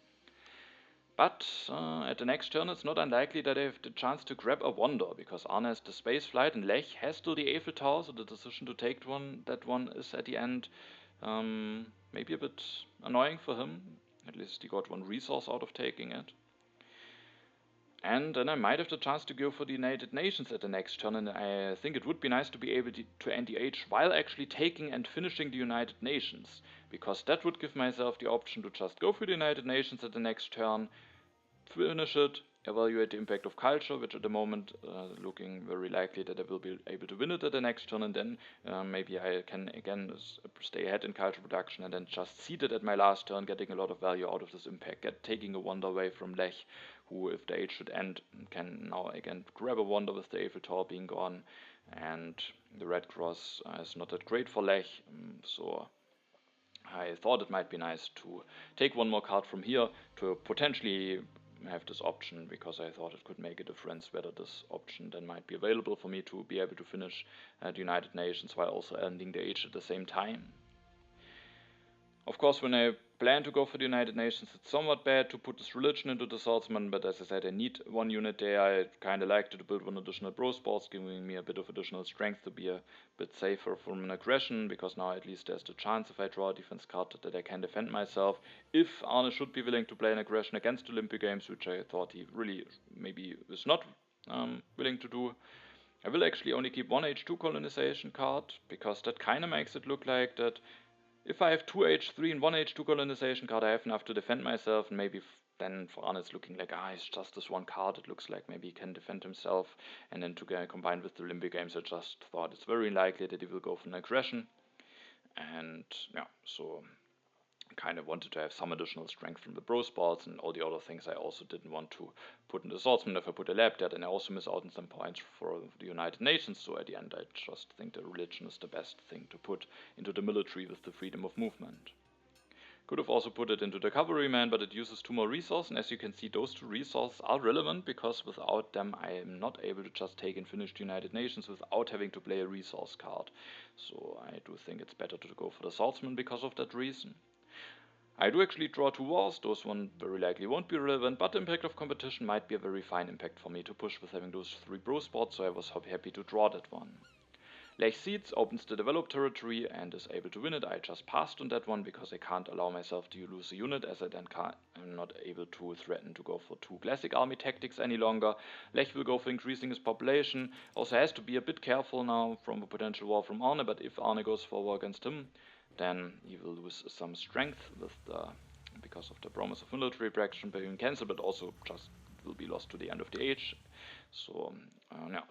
But at the next turn, it's not unlikely that I have the chance to grab a wonder, because Arne has the space flight and Lech has still the Eiffel Tower, so the decision to take that one is at the end maybe a bit annoying for him. At least he got 1 resource out of taking it. And then I might have the chance to go for the United Nations at the next turn, and I think it would be nice to be able to end the age while actually taking and finishing the United Nations, because that would give myself the option to just go for the United Nations at the next turn, finish it, evaluate the impact of culture, which at the moment looking very likely that I will be able to win it at the next turn, and then maybe I can again stay ahead in culture production and then just seed it at my last turn, getting a lot of value out of this impact, taking a wonder away from Lech, who, if the age should end, can now again grab a wonder with the Eiffel Tower being gone, and the Red Cross is not that great for Lech, so I thought it might be nice to take 1 more card from here to potentially have this option, because I thought it could make a difference whether this option then might be available for me to be able to finish the United Nations while also ending the age at the same time. Of course, when I plan to go for the United Nations, it's somewhat bad to put this religion into the swordsman, but as I said, I need 1 unit there. I kind of like to build 1 additional bro sports, giving me a bit of additional strength to be a bit safer from an aggression, because now at least there's the chance, if I draw a defense card, that I can defend myself. If Arne should be willing to play an aggression against Olympic Games, which I thought he really maybe is not willing to do, I will actually only keep 1 H2 colonization card, because that kind of makes it look like that if I have 2 H3 and 1 H2 colonization card, I have enough to defend myself, and maybe then for Arne it's looking like, it's just this 1 card, it looks like maybe he can defend himself, and then to get combined with the Olympic Games, I just thought it's very likely that he will go for an aggression, and yeah, so kind of wanted to have some additional strength from the bro sports and all the other things I also didn't want to put in the swordsman. If I put a lab there, then I also miss out on some points for the United Nations, so at the end I just think the religion is the best thing to put into the military with the freedom of movement. Could have also put it into the cavalryman, but it uses 2 more resources, and as you can see, those 2 resources are relevant, because without them I am not able to just take and finish the United Nations without having to play a resource card. So I do think it's better to go for the swordsman because of that reason. I do actually draw 2 wars, those one very likely won't be relevant, but the impact of competition might be a very fine impact for me to push with having those 3 bro spots, so I was happy to draw that one. Lech Seeds opens the developed territory and is able to win it. I just passed on that one because I can't allow myself to lose a unit, as I then I'm not able to threaten to go for 2 classic army tactics any longer. Lech will go for increasing his population, also has to be a bit careful now from a potential war from Arne, but if Arne goes for a war against him, then he will lose some strength because of the promise of military protection being cancelled, but also just will be lost to the end of the age. So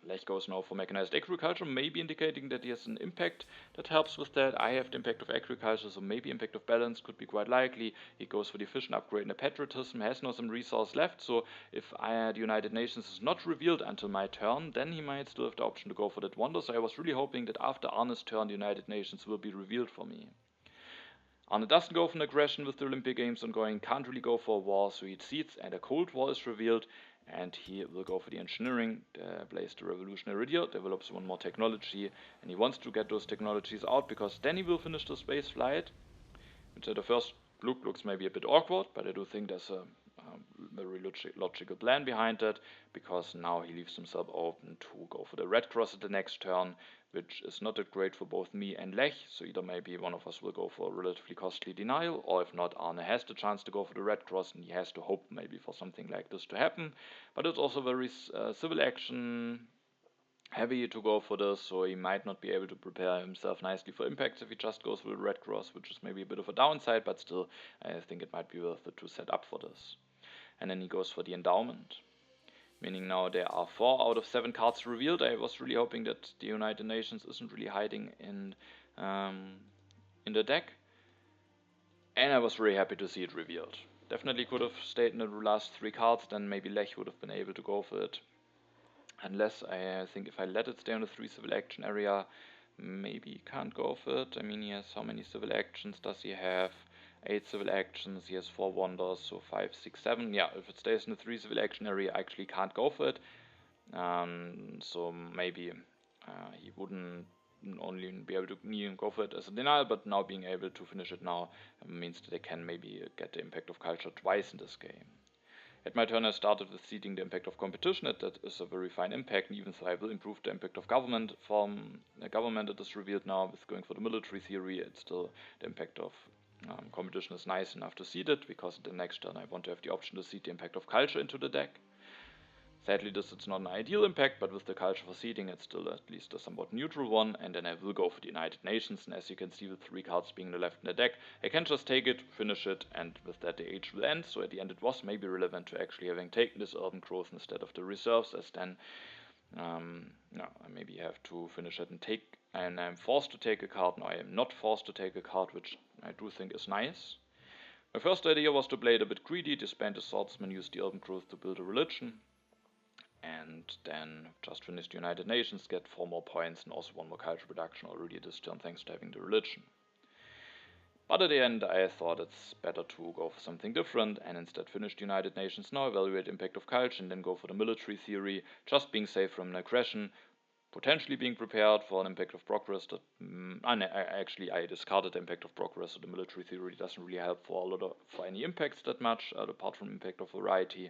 Lech goes now for mechanized agriculture, maybe indicating that he has an impact that helps with that. I have the impact of agriculture, so maybe impact of balance could be quite likely. He goes for the efficient upgrade and the patriotism, has now some resource left, so if the United Nations is not revealed until my turn, then he might still have the option to go for that wonder. So I was really hoping that after Arne's turn, the United Nations will be revealed for me. Arne doesn't go for an aggression with the Olympic Games ongoing, can't really go for a war, so he seeds and a Cold War is revealed, and he will go for the engineering, plays the revolutionary idea, develops 1 more technology, and he wants to get those technologies out, because then he will finish the space flight, which at the first look looks maybe a bit awkward, but I do think there's very logical plan behind it, because now he leaves himself open to go for the red cross at the next turn, which is not that great for both me and Lech, so either maybe one of us will go for a relatively costly denial, or if not, Arne has the chance to go for the red cross, and he has to hope maybe for something like this to happen. But it's also very civil action heavy to go for this, so he might not be able to prepare himself nicely for impacts if he just goes for the red cross, which is maybe a bit of a downside, but still I think it might be worth it to set up for this. And then he goes for the endowment, meaning now there are 4 out of 7 cards revealed. I was really hoping that the United Nations isn't really hiding in the deck, and I was very happy to see it revealed. Definitely could have stayed in the last 3 cards, then maybe Lech would have been able to go for it. Unless I think if I let it stay on the 3 civil action area, maybe he can't go for it. I mean, he has how many civil actions does he have? 8 civil actions, he has 4 wonders, so 5, 6, 7. Yeah, if it stays in the 3 civil action area, I actually can't go for it. So maybe he wouldn't only be able to go for it as a denial, but now being able to finish it now means that they can maybe get the impact of culture twice in this game. At my turn I started with seeding the impact of competition. That is a very fine impact, and even though I will improve the impact of government from government that is revealed now with going for the military theory, it's still the impact of competition is nice enough to seed it, because the next turn I want to have the option to seed the impact of culture into the deck. Sadly, it's not an ideal impact, but with the culture for seeding, it's still at least a somewhat neutral one, and then I will go for the United Nations, and as you can see with 3 cards being left in the deck, I can just take it, finish it, and with that the age will end. So at the end it was maybe relevant to actually having taken this urban growth instead of the reserves, as then I maybe have to finish it and I'm forced to take a card. Now I am not forced to take a card, which I do think is nice. My first idea was to play it a bit greedy, disband the swordsman, use the urban growth to build a religion, and then just finish the United Nations, get 4 more points and also 1 more culture production already this turn thanks to having the religion. But at the end I thought it's better to go for something different and instead finish the United Nations now, evaluate impact of culture, and then go for the military theory, just being safe from an aggression, potentially being prepared for an impact of progress. That I discarded the impact of progress, so the military theory doesn't really help for any impacts that much, apart from impact of variety.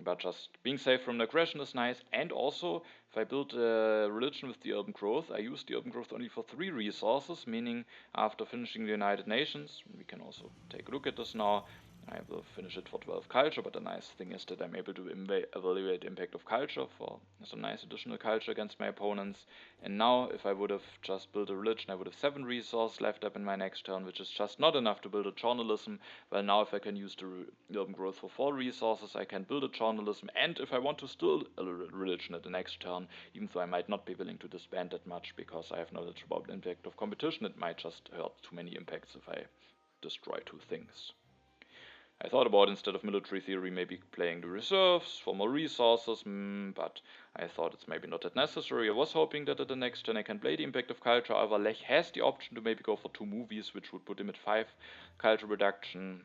But just being safe from aggression is nice, and also if I build a religion with the urban growth, I use the urban growth only for 3 resources, meaning after finishing the United Nations, we can also take a look at this now, I will finish it for 12 culture, but the nice thing is that I'm able to evaluate the impact of culture for some nice additional culture against my opponents. And now if I would have just built a religion, I would have 7 resources left up in my next turn, which is just not enough to build a journalism. Well, now if I can use the urban growth for 4 resources, I can build a journalism, and if I want to still a religion at the next turn, even though I might not be willing to disband that much because I have knowledge about the impact of competition, it might just hurt too many impacts if I destroy 2 things. I thought about, instead of military theory, maybe playing the reserves for more resources, but I thought it's maybe not that necessary. I was hoping that at the next turn I can play the impact of culture. However, Lech has the option to maybe go for 2 movies, which would put him at 5 culture reduction,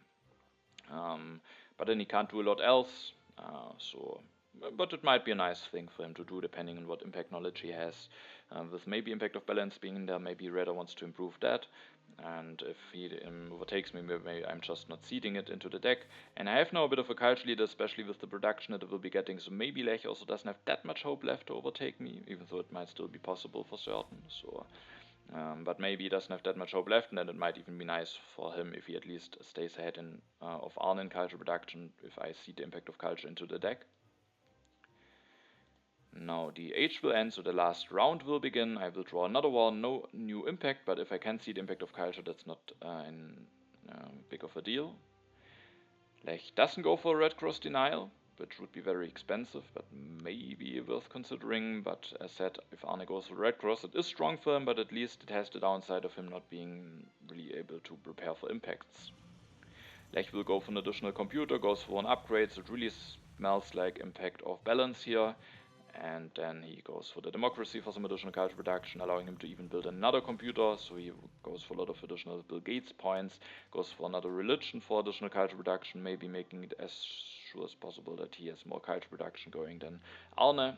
but then he can't do a lot else, but it might be a nice thing for him to do, depending on what impact knowledge he has. With maybe impact of balance being in there, maybe Reda wants to improve that. And if he overtakes me, maybe I'm just not seeding it into the deck. And I have now a bit of a culture leader, especially with the production that it will be getting, so maybe Lech also doesn't have that much hope left to overtake me, even though it might still be possible for certain. But maybe he doesn't have that much hope left, and then it might even be nice for him if he at least stays ahead of Arne in culture production, if I seed the impact of culture into the deck. Now the age will end, so the last round will begin. I will draw another one, no new impact, but if I can see the impact of culture, that's not big of a deal. Lech doesn't go for a red cross denial, which would be very expensive, but maybe worth considering. But as said, if Arne goes for red cross, it is strong for him, but at least it has the downside of him not being really able to prepare for impacts. Lech will go for an additional computer, goes for an upgrade, so it really smells like impact of balance here. And then he goes for the democracy for some additional culture production, allowing him to even build another computer, so he goes for a lot of additional Bill Gates points, goes for another religion for additional culture production, maybe making it as sure as possible that he has more culture production going than Arne.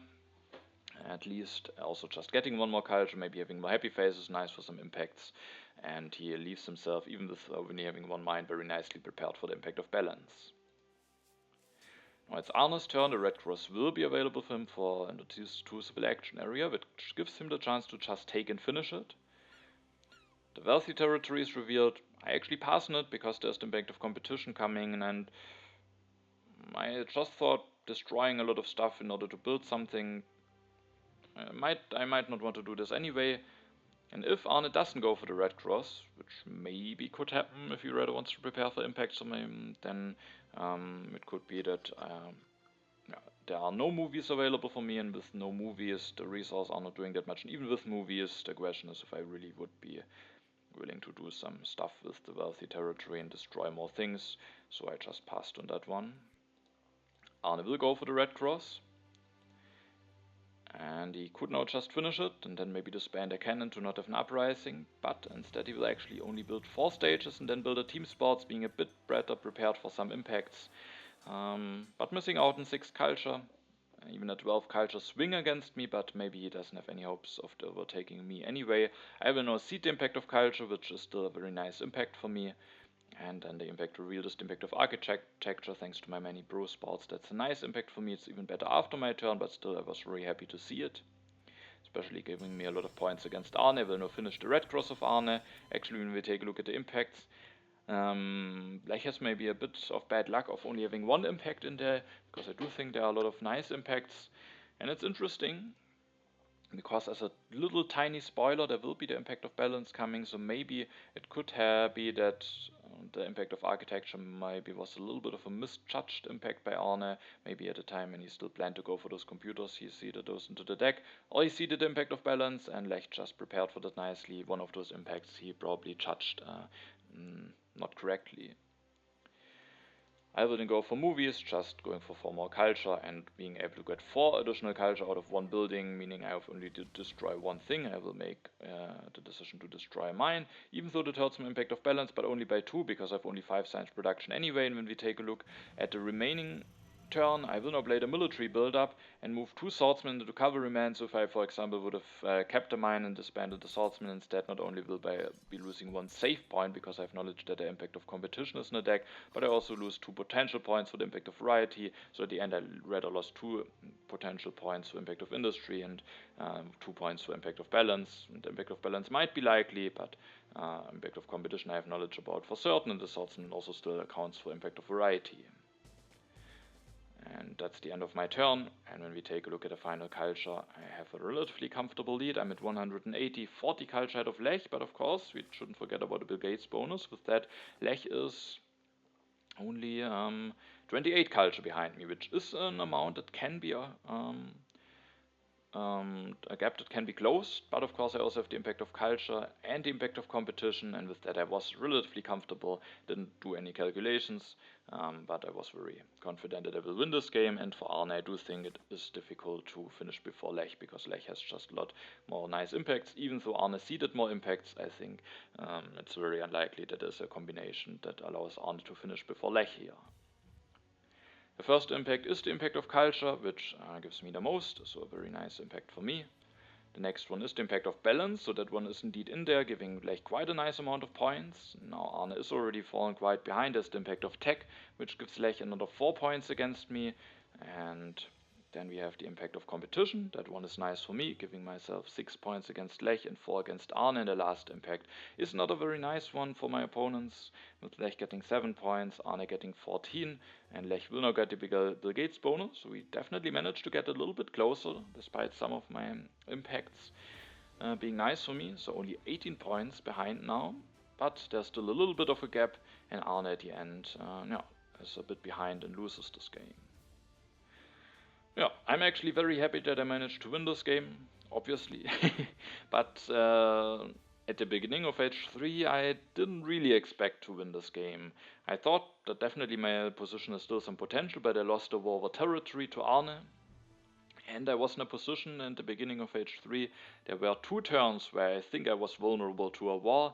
At least also just getting 1 more culture, maybe having more happy faces, nice for some impacts, and he leaves himself, even with only having 1 mind, very nicely prepared for the impact of balance. Now it's Arne's turn. The red cross will be available for him for the two civil action area, which gives him the chance to just take and finish it. The wealthy territory is revealed. I actually pass on it because there's the impact of competition coming, and I just thought destroying a lot of stuff in order to build something. I might not want to do this anyway. And if Arne doesn't go for the red cross, which maybe could happen if he rather wants to prepare for impacts on him, then it could be that there are no movies available for me, and with no movies the resources are not doing that much. And even with movies, the question is if I really would be willing to do some stuff with the wealthy territory and destroy more things, so I just passed on that one. Arne will go for the red cross. And he could now just finish it, and then maybe disband a cannon to not have an uprising, but instead he will actually only build 4 stages and then build a team sports, being a bit better prepared for some impacts. But missing out on 6 culture, even a 12 culture swing against me, but maybe he doesn't have any hopes of overtaking me anyway. I will now seed the impact of culture, which is still a very nice impact for me. And then the impact revealed is the impact of architecture, thanks to my many bro sports. That's a nice impact for me. It's even better after my turn, but still I was very happy to see it. Especially giving me a lot of points against Arne. I will now finish the red cross of Arne. Actually, when we take a look at the impacts, Lech has maybe a bit of bad luck of only having 1 impact in there, because I do think there are a lot of nice impacts. And it's interesting, because as a little tiny spoiler, there will be the impact of balance coming, so maybe it could be that the impact of architecture maybe was a little bit of a misjudged impact by Arne. Maybe at the time when he still planned to go for those computers, he seeded those into the deck, or he seeded the impact of balance, and Lech just prepared for that nicely. One of those impacts he probably judged not correctly. I will then go for movies, just going for 4 more culture and being able to get 4 additional culture out of 1 building, meaning I have only to destroy 1 thing. I will make the decision to destroy mine, even though it hurts my impact of balance, but only by 2, because I have only 5 science production anyway. And when we take a look at the remaining turn, I will now play the military build-up and move 2 swordsmen into cavalrymen. So if I, for example, would have kept the mine and disbanded the swordsman instead, not only will I be losing 1 save point, because I have knowledge that the impact of competition is in the deck, but I also lose 2 potential points for the impact of variety. So at the end I rather lost 2 potential points for impact of industry and 2 points for impact of balance. And the impact of balance might be likely, but impact of competition I have knowledge about for certain, and the swordsman also still accounts for impact of variety. And that's the end of my turn. And when we take a look at the final culture, I have a relatively comfortable lead. I'm at 180, 40 culture ahead of Lech, but of course we shouldn't forget about the Bill Gates bonus. With that, Lech is only 28 culture behind me, which is an amount that can be a gap that can be closed, but of course I also have the impact of culture and the impact of competition, and with that I was relatively comfortable, didn't do any calculations, but I was very confident that I will win this game. And for Arne, I do think it is difficult to finish before Lech, because Lech has just a lot more nice impacts. Even though Arne seeded more impacts, I think it's very unlikely that there's a combination that allows Arne to finish before Lech here. The first impact is the impact of culture, which gives me the most, so a very nice impact for me. The next one is the impact of balance, so that one is indeed in there, giving Lech quite a nice amount of points. Now Arne is already fallen quite behind. There's the impact of tech, which gives Lech another 4 points against me. And then we have the impact of competition. That one is nice for me, giving myself 6 points against Lech and 4 against Arne. And the last impact is not a very nice one for my opponents, with Lech getting 7 points, Arne getting 14, and Lech will now get the Bill Gates bonus. So we definitely managed to get a little bit closer, despite some of my impacts being nice for me. So only 18 points behind now, but there's still a little bit of a gap, and Arne at the end is a bit behind and loses this game. Yeah, I'm actually very happy that I managed to win this game, obviously, but at the beginning of H3 I didn't really expect to win this game. I thought that definitely my position has still some potential, but I lost the war over territory to Arne, and I was in a position in the beginning of H3, there were 2 turns where I think I was vulnerable to a war.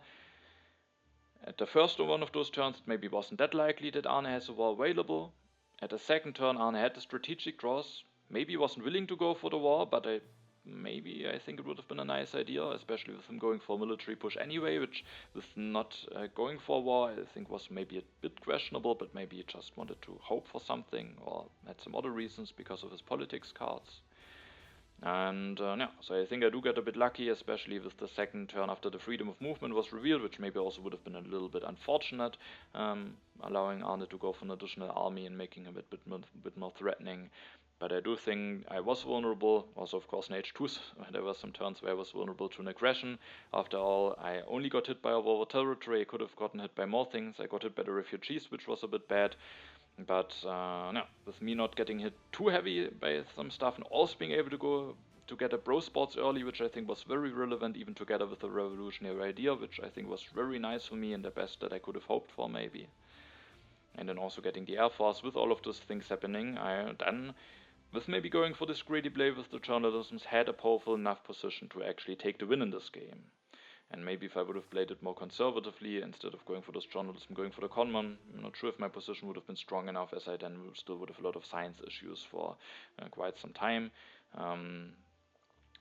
At the first one of those turns it maybe wasn't that likely that Arne has a war available. At the second turn Arne had the strategic draws, maybe wasn't willing to go for the war, but I maybe I think it would have been a nice idea, especially with him going for a military push anyway, which with not going for war I think was maybe a bit questionable, but maybe he just wanted to hope for something or had some other reasons because of his politics cards. And yeah, so I think I do get a bit lucky, especially with the second turn after the freedom of movement was revealed, which maybe also would have been a little bit unfortunate, allowing Arne to go for an additional army and making him a bit more threatening. But I do think I was vulnerable. Also, of course, in H2, there were some turns where I was vulnerable to an aggression. After all, I only got hit by a war territory. I could have gotten hit by more things. I got hit by the refugees, which was a bit bad. But no, with me not getting hit too heavy by some stuff and also being able to go to get a pro sports early, which I think was very relevant, even together with the revolutionary idea, which I think was very nice for me and the best that I could have hoped for maybe. And then also getting the Air Force with all of those things happening, I then, with maybe going for this greedy play with the journalisms, had a powerful enough position to actually take the win in this game. And maybe if I would have played it more conservatively, instead of going for this journalism, going for the conman, I'm not sure if my position would have been strong enough, as I then still would have a lot of science issues for quite some time.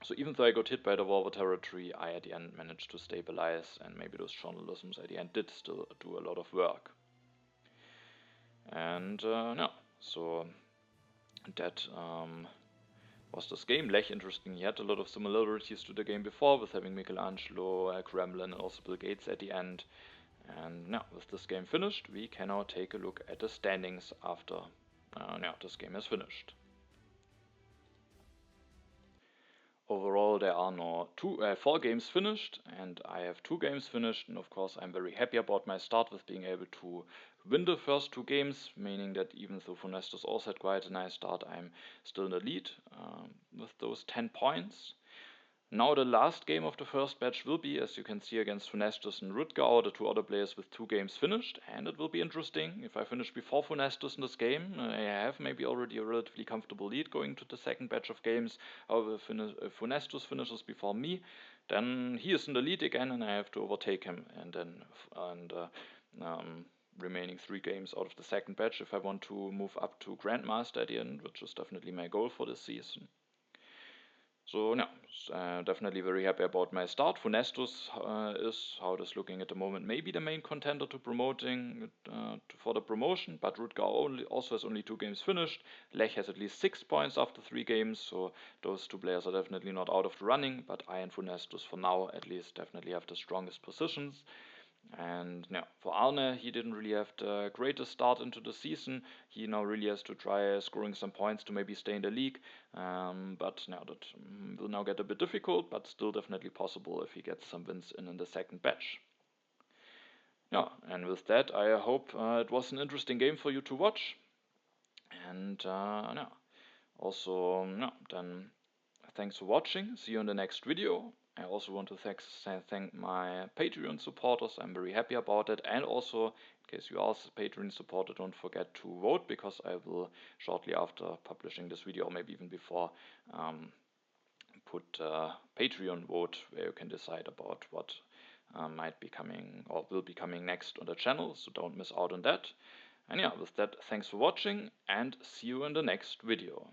So even though I got hit by the war territory, I at the end managed to stabilize, and maybe those journalisms at the end did still do a lot of work. And no, so that was this game. Lech, interestingly, had a lot of similarities to the game before, with having Michelangelo, Kremlin, and also Bill Gates at the end. And now, with this game finished, we can now take a look at the standings after this game is finished. Overall, there are now 4 games finished, and I have 2 games finished, and of course I'm very happy about my start with being able to win the first 2 games, meaning that even though Funestus also had quite a nice start, I'm still in the lead with those 10 points. Now the last game of the first batch will be, as you can see, against Funestus and Rutgau, the 2 other players with 2 games finished, and it will be interesting. If I finish before Funestus in this game, I have maybe already a relatively comfortable lead going to the second batch of games. However, if Funestus finishes before me, then he is in the lead again and I have to overtake him, and then remaining 3 games out of the second batch if I want to move up to Grandmaster at the end, which is definitely my goal for this season. So yeah, definitely very happy about my start. Funestus is, how it is looking at the moment, maybe the main contender to promoting for the promotion, but Rutgau also has only 2 games finished. Lech has at least 6 points after 3 games, so those 2 players are definitely not out of the running, but I and Funestus for now at least definitely have the strongest positions. And yeah, for Arne, he didn't really have the greatest start into the season. He now really has to try scoring some points to maybe stay in the league. But now that will now get a bit difficult, but still definitely possible if he gets some wins in the second batch. Yeah, and with that, I hope it was an interesting game for you to watch. And yeah, also, then thanks for watching. See you in the next video. I also want to thank my Patreon supporters. I'm very happy about it. And also, in case you are a Patreon supporter, don't forget to vote, because I will shortly after publishing this video, or maybe even before, put a Patreon vote where you can decide about what might be coming or will be coming next on the channel. So don't miss out on that. And yeah, with that, thanks for watching and see you in the next video.